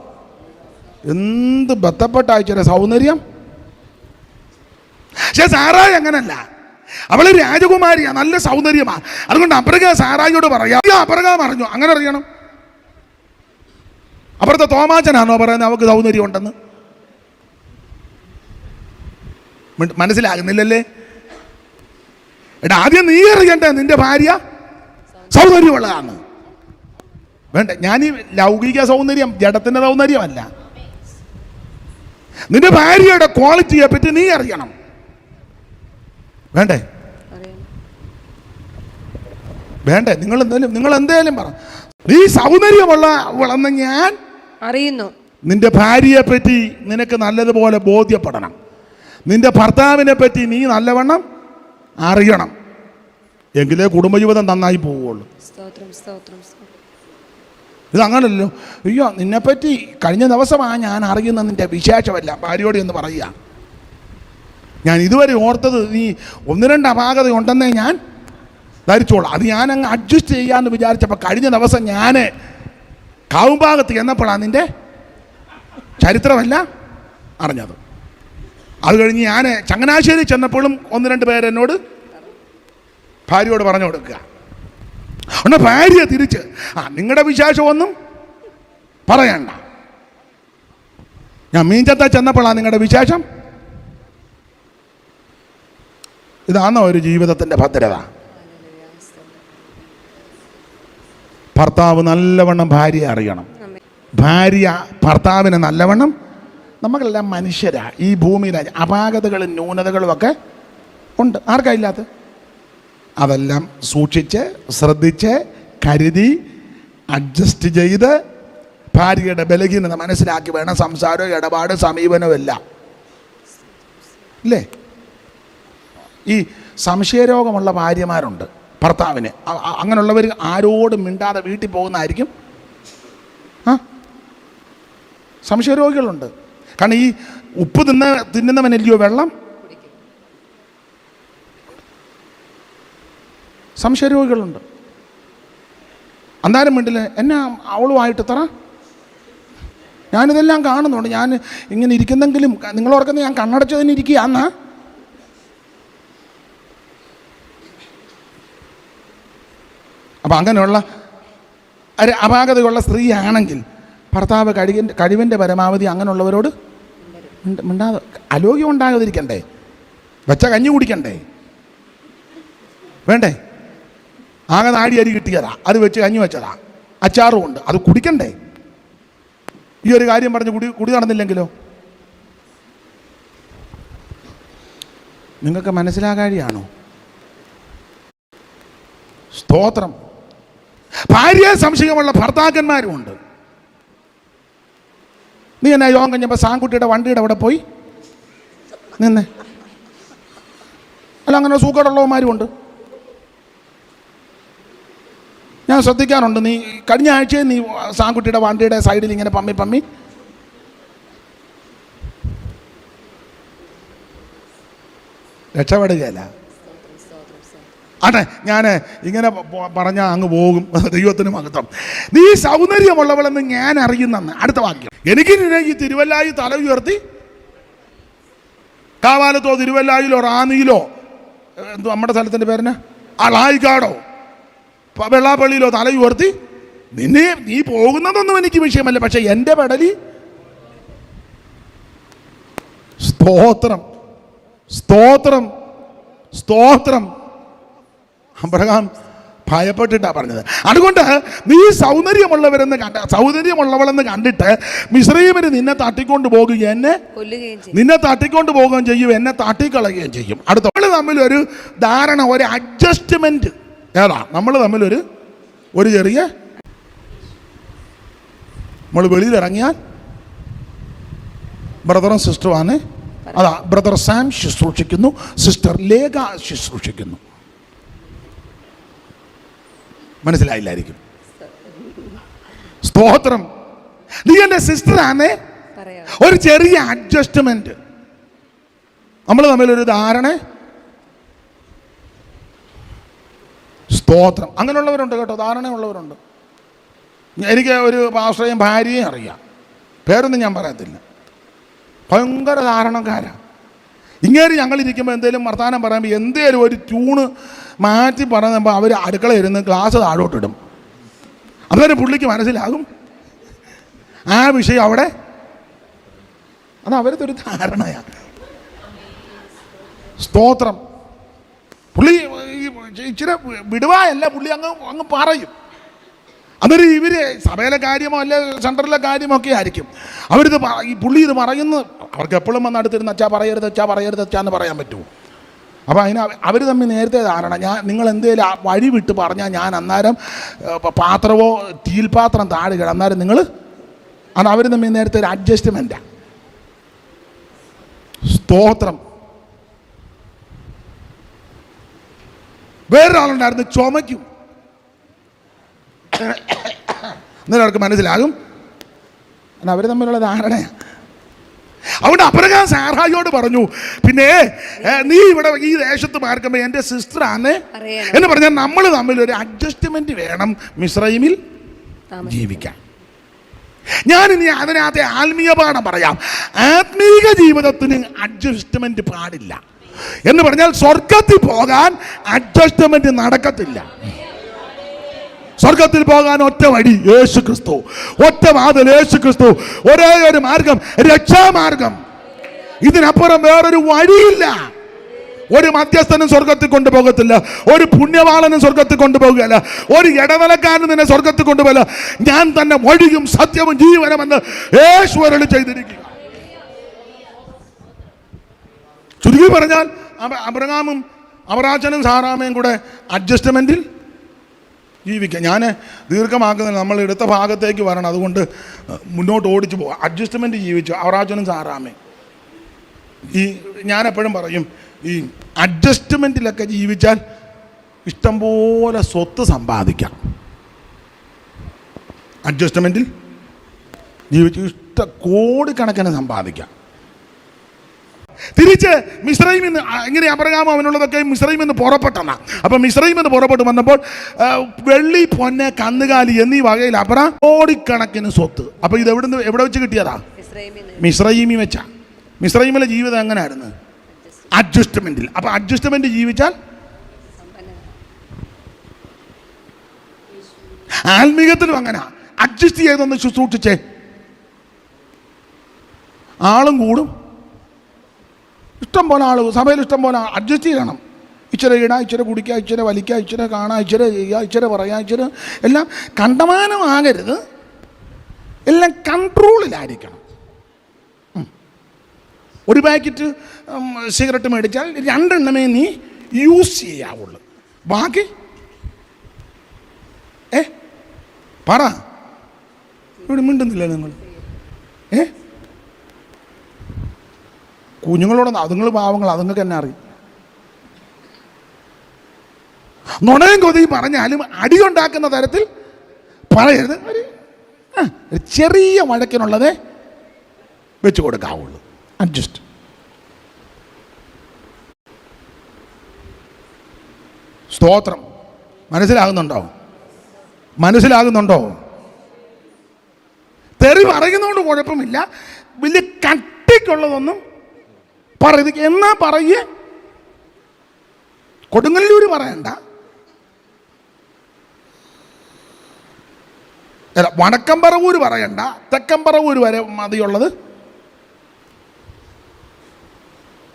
എന്ത് ബന്ധപ്പെട്ട അയച്ച സൗന്ദര്യം. പക്ഷെ സാറായി അങ്ങനല്ല, അവള് രാജകുമാരിയാ, നല്ല സൗന്ദര്യമാ. അതുകൊണ്ട് അബ്രഹാം സാറായിയോട് പറയാം. അബ്രഹാം അറിഞ്ഞു. അങ്ങനെ അറിയണം. അപ്പുറത്തെ തോമാച്ചനാണോ പറയുന്നത് അവൾക്ക് സൗന്ദര്യം ഉണ്ടെന്ന്? മനസ്സിലാകുന്നില്ലല്ലേ? എടാ, ആദ്യം നീ അറിയണ്ടേ നിന്റെ ഭാര്യ സൗന്ദര്യമുള്ളതാണ്. വേണ്ട, ഞാനീ ലൗകിക സൗന്ദര്യം, ജഡത്തിന്റെ സൗന്ദര്യമല്ല. നിന്റെ ഭാര്യയുടെ ക്വാളിറ്റിയെ പറ്റി നീ അറിയണം. വേണ്ടേ? വേണ്ടേ? നിങ്ങൾ എന്തേലും പറ. നീ സൗന്ദര്യമുള്ളവളെന്ന് ഞാൻ അറിയുന്നു. നിന്റെ ഭാര്യയെ പറ്റി നിനക്ക് നല്ലതുപോലെ ബോധ്യപ്പെടണം. നിന്റെ ഭർത്താവിനെ പറ്റി നീ നല്ലവണ്ണം അറിയണം. എങ്കിലേ കുടുംബജീവിതം നന്നായി പോവുള്ളൂ. ഇതങ്ങനല്ലോ. അയ്യോ, നിന്നെപ്പറ്റി കഴിഞ്ഞ ദിവസമാണ് ഞാൻ അറിയുന്ന നിന്റെ വിശേഷമല്ല ഭാര്യയോട് എന്ന് പറയുക. ഞാൻ ഇതുവരെ ഓർത്തത് നീ 1-2 അപാകത ഉണ്ടെന്നേ ഞാൻ ധരിച്ചോളാം. അത് ഞാൻ അങ്ങ് അഡ്ജസ്റ്റ് ചെയ്യാമെന്ന് വിചാരിച്ചപ്പോൾ കഴിഞ്ഞ ദിവസം ഞാൻ കാവുംഭാഗത്ത് ചെന്നപ്പോഴാണ് നിന്റെ ചരിത്രമല്ല അറിഞ്ഞത്. അത് കഴിഞ്ഞ് ഞാൻ ചങ്ങനാശ്ശേരി ചെന്നപ്പോഴും 1-2 പേരെന്നോട് ഭാര്യയോട് പറഞ്ഞു കൊടുക്കുക. ഒന്ന് ഭാര്യ തിരിച്ച് നിങ്ങളുടെ വിശേഷമൊന്നും പറയണ്ട. ഞാൻ മീൻചത്ത ചെന്നപ്പോഴാണ് നിങ്ങളുടെ വിശേഷം. ഇതാണോ ഒരു ജീവിതത്തിൻ്റെ ഭദ്രത? ഭർത്താവ് നല്ലവണ്ണം ഭാര്യയെ അറിയണം, ഭാര്യ ഭർത്താവിനെ നല്ലവണ്ണം. നമുക്കെല്ലാം മനുഷ്യരാ, ഈ ഭൂമിയിൽ അപാകതകളും ന്യൂനതകളും ഒക്കെ ഉണ്ട്. ആർക്കാ ഇല്ലാത്ത? അതെല്ലാം സൂക്ഷിച്ച് ശ്രദ്ധിച്ച് കരുതി അഡ്ജസ്റ്റ് ചെയ്ത് ഭാര്യയുടെ ബലഹീനത മനസ്സിലാക്കി വേണം സംസാരവും ഇടപാട് സമീപനവും എല്ലാം, ഇല്ലേ? ഈ സംശയരോഗമുള്ള ഭാര്യമാരുണ്ട് ഭർത്താവിന്. അങ്ങനെയുള്ളവർ ആരോടും മിണ്ടാതെ വീട്ടിൽ പോകുന്നതായിരിക്കും. സംശയരോഗികളുണ്ട്. കാരണം ഈ ഉപ്പ് തിന്നുന്നവനല്ലയോ വെള്ളം. സംശയരോഗികളുണ്ട്. അന്നാലും മിണ്ടില്ല, എന്നാ അവളുമായിട്ട് തറ. ഞാനിതെല്ലാം കാണുന്നുണ്ട്. ഞാൻ ഇങ്ങനെ ഇരിക്കുന്നെങ്കിലും നിങ്ങളോർക്കുന്ന ഞാൻ കണ്ണടച്ചതിന് ഇരിക്കുക എന്നാ. അപ്പം അങ്ങനെയുള്ള ഒരു അപാകതയുള്ള സ്ത്രീയാണെങ്കിൽ ഭർത്താവ് കഴിവിൻ്റെ പരമാവധി അങ്ങനെയുള്ളവരോട് മിണ്ടാതെ. അലോഗ്യം ഉണ്ടാകാതിരിക്കണ്ടേ? വെച്ച കഞ്ഞി കുടിക്കണ്ടേ? വേണ്ടേ? ആകെ നാടി അരി കിട്ടിയതാ, അത് വെച്ച് കഞ്ഞി വെച്ചതാ, അച്ചാറും ഉണ്ട്, അത് കുടിക്കണ്ടേ? ഈ ഒരു കാര്യം പറഞ്ഞ് കുടി നടന്നില്ലെങ്കിലോ? നിങ്ങൾക്ക് മനസ്സിലാകാഴിയാണോ? സ്തോത്രം. ഭാര്യയെ സംശയമുള്ള ഭർത്താക്കന്മാരും ഉണ്ട്. നീ എന്നാ യോഗം കഴിഞ്ഞപ്പോൾ സാൻകുട്ടിയുടെ വണ്ടിയുടെ അവിടെ പോയി നിന്നെ? അല്ല, അങ്ങനെ സൂക്കേടുള്ളവന്മാരും ഉണ്ട്. ഞാൻ ശ്രദ്ധിക്കാറുണ്ട്. നീ കഴിഞ്ഞ ആഴ്ചയിൽ നീ സാൻകുട്ടിയുടെ വണ്ടിയുടെ സൈഡിൽ ഇങ്ങനെ പമ്മി രക്ഷപ്പെടുകയല്ല. അതെ, ഞാൻ ഇങ്ങനെ പറഞ്ഞാൽ അങ്ങ് പോകും. ദൈവത്തിന് മഹത്വം. നീ സൗന്ദര്യമുള്ളവളെന്ന് ഞാൻ അറിയുന്നെന്ന്. അടുത്ത വാക്യം. എനിക്ക് ഈ തിരുവല്ലായി തല ഉയർത്തി കാവാലത്തോ തിരുവല്ലായിലോ റാന്നിയിലോ എന്തോ നമ്മുടെ സ്ഥലത്തിൻ്റെ പേരിന് അളായിക്കാടോ വെള്ളാപ്പള്ളിയിലോ തല ഉയർത്തി നീ പോകുന്നതൊന്നും എനിക്ക് വിഷയമല്ല. പക്ഷെ എൻ്റെ പെടലി. സ്തോത്രം, സ്തോത്രം, സ്തോത്രം. അബ്രഹാം ഭയപ്പെട്ടിട്ടാണ് പറഞ്ഞത്. അതുകൊണ്ട് നീ സൗന്ദര്യമുള്ളവളെന്ന് കണ്ടിട്ട് മിസ്രയീമിന് നിന്നെ തട്ടിക്കൊണ്ട് പോകുകയും നിന്നെ തട്ടിക്കൊണ്ട് പോവുകയും ചെയ്യും, എന്നെ തട്ടിക്കളയുകയും ചെയ്യും. അടുത്ത നമ്മൾ തമ്മിലൊരു ധാരണ, ഒരു അഡ്ജസ്റ്റ്മെന്റ്. ഏതാ? നമ്മൾ തമ്മിലൊരു ചെറിയ, നമ്മൾ വെളിയിലിറങ്ങിയാൽ ബ്രദറും സിസ്റ്ററുമാണ്. അതാ, ബ്രദർ സാം ശുശ്രൂഷിക്കുന്നു, സിസ്റ്റർ ലേഖ ശുശ്രൂഷിക്കുന്നു. മനസ്സിലായില്ലായിരിക്കും. സ്തോത്രം. നീ എൻ്റെ സിസ്റ്ററാണ്. ഒരു ചെറിയ അഡ്ജസ്റ്റ്മെന്റ്, നമ്മൾ തമ്മിലൊരു ധാരണ. സ്തോത്രം. അങ്ങനെയുള്ളവരുണ്ട് കേട്ടോ, ധാരണയുള്ളവരുണ്ട്. എനിക്ക് ഒരു പാസ്റ്ററേയും ഭാര്യയും അറിയാം, പേരൊന്നും ഞാൻ പറയത്തില്ല. ഭയങ്കര ധാരണക്കാരാ. ഇങ്ങനെ ഞങ്ങളിരിക്കുമ്പോൾ എന്തെങ്കിലും വർത്താനം പറയുമ്പോൾ എന്തേലും ഒരു ട്യൂണ് മാറ്റി പറയുമ്പോൾ അവർ അടുക്കള ഇരുന്ന് ഗ്ലാസ് താഴോട്ടിടും. അന്നേരം പുള്ളിക്ക് മനസ്സിലാകും ആ വിഷയം അവിടെ. അത് അവരുടെ ഒരു ധാരണയാണ്. സ്തോത്രം. പുള്ളി ഇച്ചിരി വിടുവായല്ല, പുള്ളി അങ്ങ് പറയും. അന്നേരം ഇവർ സഭയിലെ കാര്യമോ അല്ലെ സെൻറ്ററിലെ കാര്യമോ ഒക്കെ ആയിരിക്കും പുള്ളി ഇത് പറയുന്നത്. അവർക്ക് എപ്പോഴും വന്ന് അടുത്തിരുന്ന് അച്ഛാ പറയരുത് അച്ഛാന്ന് പറയാൻ പറ്റുമോ? അപ്പോൾ അവർ തമ്മിൽ നേരത്തെ ധാരണ. നിങ്ങൾ എന്തേലും വഴി വിട്ട് പറഞ്ഞാൽ ഞാൻ അന്നേരം പാത്രമോ സ്റ്റീൽ താഴെ കിട, അന്നേരം നിങ്ങൾ അവർ തമ്മിൽ നേരത്തെ ഒരു അഡ്ജസ്റ്റ്മെൻറ്റാണ്. സ്തോത്രം. വേറൊരാളുണ്ടായിരുന്നു, ചുമയ്ക്കും. എന്നാലും അവർക്ക് മനസ്സിലാകും അവർ തമ്മിലുള്ള ധാരണയാണ്. അതുകൊണ്ട് അബ്രഹാം സാറായിയോട് പറഞ്ഞു, പിന്നെ നീ ഇവിടെ ഈ ദേശത്ത് പാർക്കുമ്പോൾ എൻ്റെ സിസ്റ്ററാണ് എന്ന് പറഞ്ഞാൽ നമ്മൾ തമ്മിൽ ഒരു അഡ്ജസ്റ്റ്മെന്റ് വേണം മിസ്രൈമിൽ ജീവിക്കാൻ. ഞാനിനി അതിനകത്തെ ആത്മീയ പാഠം പറയാം. ആത്മീക ജീവിതത്തിന് അഡ്ജസ്റ്റ്മെന്റ് പാടില്ല. എന്ന് പറഞ്ഞാൽ സ്വർഗത്തിൽ പോകാൻ അഡ്ജസ്റ്റ്മെന്റ് നടക്കത്തില്ല. സ്വർഗത്തിൽ പോകാൻ ഒറ്റ വഴി യേശു ക്രിസ്തു, ഒറ്റ വാതിൽ യേശു ക്രിസ്തു, ഒരേ ഒരു മാർഗം, രക്ഷാമാർഗം. ഇതിനപ്പുറം വേറൊരു വഴിയില്ല. ഒരു മധ്യസ്ഥനും സ്വർഗത്തിൽ കൊണ്ടുപോകത്തില്ല, ഒരു പുണ്യവാളനും സ്വർഗത്തിൽ കൊണ്ടുപോകുകയല്ല, ഒരു ഇടനിലക്കാരനും നിന്നെ സ്വർഗത്തിൽ കൊണ്ടുപോകില്ല. ഞാൻ തന്നെ വഴിയും സത്യവും ജീവനുമെന്ന് യേശു അരുളി ചെയ്തിരിക്കുക. ചുരുക്കി പറഞ്ഞാൽ അബ്രഹാമും അബ്രാച്ചനും സാറാമയും കൂടെ അഡ്ജസ്റ്റ്മെന്റിൽ ജീവിക്കാം. ഞാൻ ദീർഘമാക്കുന്നില്ല, നമ്മൾ എടുത്ത ഭാഗത്തേക്ക് വരണം, അതുകൊണ്ട് മുന്നോട്ട് ഓടിച്ചു പോകാം. അഡ്ജസ്റ്റ്മെന്റ് ജീവിച്ചു അബ്രാച്ചനും സാറാമയും. ഞാനെപ്പോഴും പറയും, ഈ അഡ്ജസ്റ്റ്മെൻറ്റിലൊക്കെ ജീവിച്ചാൽ ഇഷ്ടംപോലെ സ്വത്ത് സമ്പാദിക്കാം. അഡ്ജസ്റ്റ്മെൻറ്റിൽ ജീവിച്ച് കോടിക്കണക്കിന് സമ്പാദിക്കാം. തിരിച്ച് മിസ്രൈമിൽ നിന്ന് ഇങ്ങനെ അബ്രഹാം അവനുള്ളതൊക്കെ മിസ്രൈമിൽ നിന്ന് പുറപ്പെട്ടെന്നാ. അപ്പം മിസ്രൈമിൽ നിന്ന് പുറപ്പെട്ട് വന്നപ്പോൾ വെള്ളി, പൊന്ന്, കന്നുകാലി എന്നീ വകയിൽ അബ്രഹാം കോടിക്കണക്കിന് സ്വത്ത്. അപ്പോൾ ഇത് എവിടെ വെച്ച് കിട്ടിയതാ? മിസ്രൈമി വെച്ചാ. മിസ്രൈമിലെ ജീവിതം എങ്ങനെയായിരുന്നു? അഡ്ജസ്റ്റ്മെന്റിൽ. അപ്പൊ അഡ്ജസ്റ്റ്മെന്റ് ജീവിച്ചാൽ ആത്മീയത്തിലും അങ്ങനെ അഡ്ജസ്റ്റ് ചെയ്തൊന്ന് ശുശ്രൂഷിച്ചേ, ആളും കൂടും. ഇഷ്ടം പോലെ ആൾ, സഭയിൽ ഇഷ്ടം പോലെ അഡ്ജസ്റ്റ് ചെയ്യണം. ഇച്ചിരി ഇടാ, ഇച്ചിരി കുടിക്കുക, ഇച്ചിരി വലിക്കുക, ഇച്ചിരി കാണാം, ഇച്ചിരി ചെയ്യുക, ഇച്ചിരി പറയാം, ഇച്ചിരി എല്ലാം കണ്ടമാനമാകരുത്, എല്ലാം കൺട്രോളിലായിരിക്കണം. ഒരു പാക്കറ്റ് സിഗരറ്റ് മേടിച്ചാൽ 2 എണ്ണമേ നീ യൂസ് ചെയ്യാവുള്ളൂ. ബാക്കി പറ. ഇവിടെ മിണ്ടുന്നില്ല നിങ്ങൾ. കുഞ്ഞുങ്ങളോടൊന്നും, അതുങ്ങൾ പാവങ്ങൾ, അതുങ്ങൾക്ക് എന്നെ അറിയും. നുണയും കൊതിയും പറഞ്ഞാലും അടിയുണ്ടാക്കുന്ന തരത്തിൽ പറയരുത്. ഒരു ചെറിയ വഴക്കിനുള്ളതേ വെച്ച് കൊടുക്കാവുള്ളൂ. അഡ്ജസ്റ്റ്. സ്തോത്രം. മനസ്സിലാകുന്നുണ്ടോ? തെറി പറയുന്നതുകൊണ്ട് കുഴപ്പമില്ല, വലിയ കട്ടിക്കുള്ളതൊന്നും പറയത് എന്നാ പറയേ. കൊടുങ്ങല്ലൂർ പറയണ്ട, വടക്കമ്പറവൂർ പറയണ്ട, തെക്കമ്പറവൂർ വരെ മതിയുള്ളത്.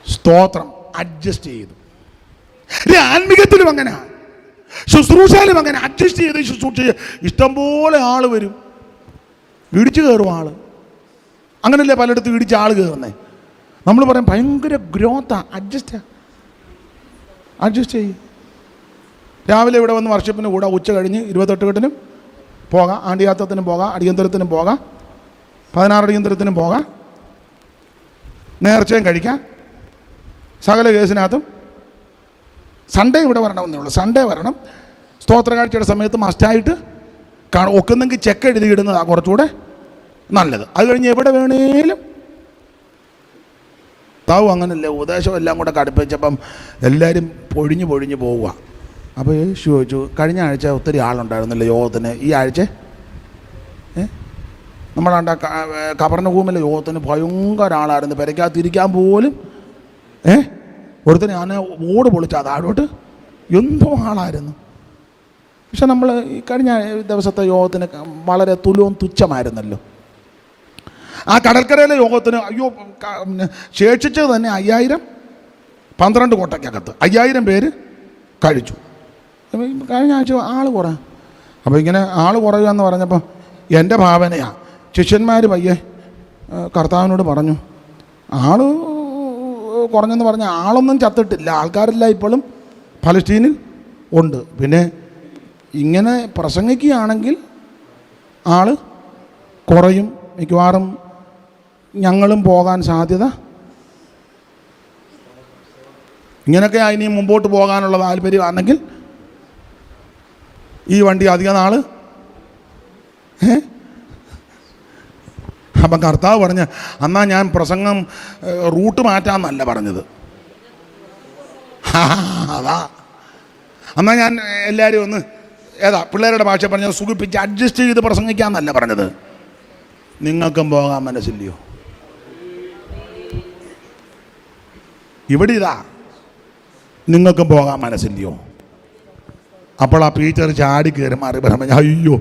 സ്തോത്രം. അഡ്ജസ്റ്റ് ചെയ്തു. ആത്മീകത്തിലും അങ്ങനെ, ശുശ്രൂഷയിലും അങ്ങനെ അഡ്ജസ്റ്റ് ചെയ്ത് ശുശ്രൂഷ. ഇഷ്ടംപോലെ ആള് വരും, ഇടിച്ചു കയറും ആള്. അങ്ങനല്ലേ പലയിടത്തും ഇടിച്ച ആൾ കയറുന്നേ. നമ്മൾ പറയും ഭയങ്കര ഗ്രോത്താ. അഡ്ജസ്റ്റ് ചെയ്യും. രാവിലെ ഇവിടെ വന്ന് വർഷിപ്പിന് കൂടാ, ഉച്ച കഴിഞ്ഞ് 28 കെട്ടിനും പോകാം, ആണ്ടിയാത്തത്തിനും പോകാം, അടിയന്തരത്തിനും പോകാം, 16 അടിയന്തരത്തിനും പോകാം, നേർച്ചയും കഴിക്കാം. സകല കേസിനകത്തും സൺഡേ ഇവിടെ വരണമെന്നേ ഉള്ളൂ. സൺഡേ വരണം. സ്തോത്രകാഴ്ചയുടെ സമയത്ത് മസ്റ്റായിട്ട് ഒക്കുന്നെങ്കിൽ ചെക്ക് എഴുതിയിടുന്നതാണ് കുറച്ചുകൂടെ നല്ലത്. അത് കഴിഞ്ഞ് എവിടെ വേണേലും താവും. അങ്ങനല്ലേ ഉപദേശം എല്ലാം കൂടെ കടുപ്പിച്ചപ്പം എല്ലാവരും പൊഴിഞ്ഞു പോവുക. അപ്പോൾ യേശു ചോദിച്ചു, കഴിഞ്ഞ ആഴ്ച ഒത്തിരി ആളുണ്ടായിരുന്നല്ലോ യോഗത്തിന്, ഈ ആഴ്ച നമ്മളാണ്ട കബർനഹൂമിലെ യോഗത്തിന് ഭയങ്കര ആളായിരുന്നു. പെരയ്ക്കകത്തിരിക്കാൻ പോലും ഒരുത്തിന് ഞാൻ ഓട് പൊളിച്ച താഴോട്ട് എന്തോ ആളായിരുന്നു. പക്ഷെ നമ്മൾ ഈ കഴിഞ്ഞ ദിവസത്തെ യോഗത്തിന് വളരെ തുച്ഛമായിരുന്നല്ലോ. ആ കടൽക്കരയിലെ യോഗത്തിന് ശേഷിച്ചത് തന്നെ 5000, 12 കോട്ടയ്ക്കകത്ത് 5000 പേര് കഴിച്ചു. കഴിഞ്ഞ ആഴ്ച ആൾ കുറേ. അപ്പോൾ ഇങ്ങനെ ആൾ കുറയുക എന്ന് പറഞ്ഞപ്പോൾ എൻ്റെ ഭാവനയാണ്, ശിഷ്യന്മാർ പയ്യെ കർത്താവിനോട് പറഞ്ഞു, ആൾ കുറഞ്ഞെന്ന് പറഞ്ഞാൽ ആളൊന്നും ചത്തിട്ടില്ല, ആൾക്കാരെല്ലാം ഇപ്പോഴും ഫലസ്തീനിൽ ഉണ്ട്. പിന്നെ ഇങ്ങനെ പ്രസംഗിക്കുകയാണെങ്കിൽ ആൾ കുറയും, മിക്കവാറും ഞങ്ങളും പോകാൻ സാധ്യത. ഇങ്ങനെയൊക്കെ ഇനി മുമ്പോട്ട് പോകാനുള്ള താല്പര്യമാണെങ്കിൽ ഈ വണ്ടി അധികം നാൾ. അപ്പം കർത്താവ് പറഞ്ഞ്, എന്നാ ഞാൻ പ്രസംഗം റൂട്ട് മാറ്റാമെന്നല്ല പറഞ്ഞത്. അതാ എന്നാ ഞാൻ എല്ലാവരും ഒന്ന് പിള്ളേരുടെ ഭാഷ പറഞ്ഞ സുഖിപ്പിച്ച് അഡ്ജസ്റ്റ് ചെയ്ത് പ്രസംഗിക്കാമെന്നല്ല പറഞ്ഞത്. നിങ്ങൾക്കും പോകാൻ മനസ്സില്ലയോ? ഇവിടെ ഇതാ നിങ്ങൾക്കും പോകാൻ മനസ്സില്ലയോ? അപ്പോൾ ആ ടീച്ചർ ചാടി കയറി മാറി പറഞ്ഞു, അയ്യോ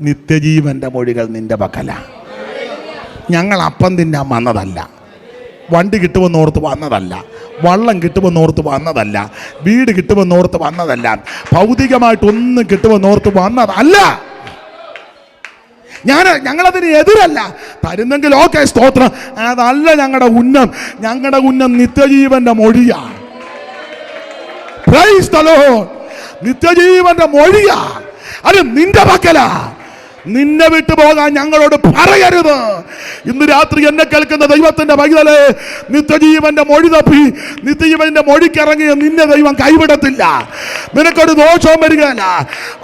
നിത്യജീവൻ്റെ മൊഴികൾ നിന്റെ പക്കല. ഞങ്ങൾ അപ്പം തിന്നാൻ വന്നതല്ല, വണ്ടി കിട്ടുമെന്നോർത്ത് വന്നതല്ല, വള്ളം കിട്ടുമെന്നോർത്ത് വന്നതല്ല, വീട് കിട്ടുമെന്നോർത്ത് വന്നതല്ല, ഭൗതികമായിട്ടൊന്നും കിട്ടുമെന്നോർത്ത് വന്നതല്ല. ഞങ്ങളതിന് എതിരല്ല. തരുന്നെങ്കിൽ ഓക്കെ, സ്തോത്രം. അതല്ല ഞങ്ങളുടെ ഉന്നം. ഞങ്ങളുടെ ഉന്നം നിത്യജീവന്റെ മൊഴിയാണ്. Praise the Lord. നിത്യജീവന്റെ മൊഴിയാ. അത് നിന്റെ പക്കലാ. നിന്നെ വിട്ടു പോകാൻ ഞങ്ങളോട് പറയരുത്. ഇന്ന് രാത്രി എന്നെ കേൾക്കുന്ന ദൈവത്തിന്റെ പൈതലേ, നിത്യജീവന്റെ മൊഴി തപ്പി നിത്യജീവന്റെ മൊഴിക്കിറങ്ങിയ നിന്നെ ദൈവം കൈവിടത്തില്ല. നിനക്കൊരു ദോഷവും വരികയില്ല.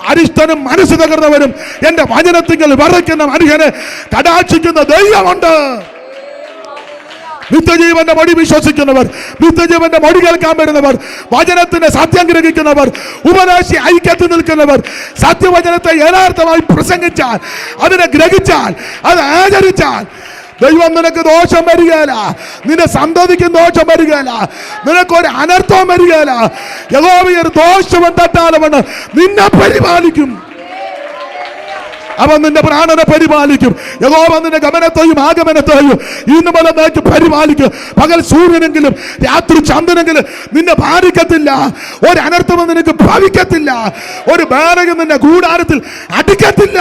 അരിഷ്ടനും മനസ്സ് തകർന്നവരും എന്റെ വചനത്തിങ്കൽ വിറയ്ക്കുന്ന മനുഷ്യനെ കടാക്ഷിക്കുന്ന ദൈവമുണ്ട്. നിത്യജീവന്റെ മൊഴി വിശ്വസിക്കുന്നവർ, നിത്യജീവന്റെ മൊഴി കേൾക്കാൻ വരുന്നവർ, വചനത്തിന്റെ സത്യം ഗ്രഹിക്കുന്നവർ, ഉപദേശി ഐക്യത്തിൽ നിൽക്കുന്നവർ, സത്യവചനത്തെ യഥാർത്ഥമായി പ്രസംഗിച്ചാൽ, അതിനെ ഗ്രഹിച്ചാൽ, അത് ആചരിച്ചാൽ ദൈവം നിനക്ക് ദോഷം വരികയില്ല. നിന്റെ സന്തതിക്ക് ദോഷം വരികയില്ല. നിനക്കൊരു അനർത്ഥവും വരികയില്ല. യഹോവ ഒരു ദോഷവും തട്ടാതെ നിന്നെ പരിപാലിക്കും. അവൻ നിന്റെ പ്രാണനെ പരിപാലിക്കും. യഹോവ നിന്റെ ഗമനത്തെയും ആഗമനത്തെയും ഇന്ന് മുതൽ നിനക്ക് പരിപാലിക്കും. പകൽ സൂര്യനെങ്കിലും രാത്രി ചന്ദ്രനെങ്കിലും നിന്നെ ബാധിക്കത്തില്ല. ഒരു അനർത്ഥവും നിനക്ക് ഭവിക്കത്തില്ല. ഒരു ബാധകം നിന്റെ കൂടാരത്തിൽ അടിക്കത്തില്ല.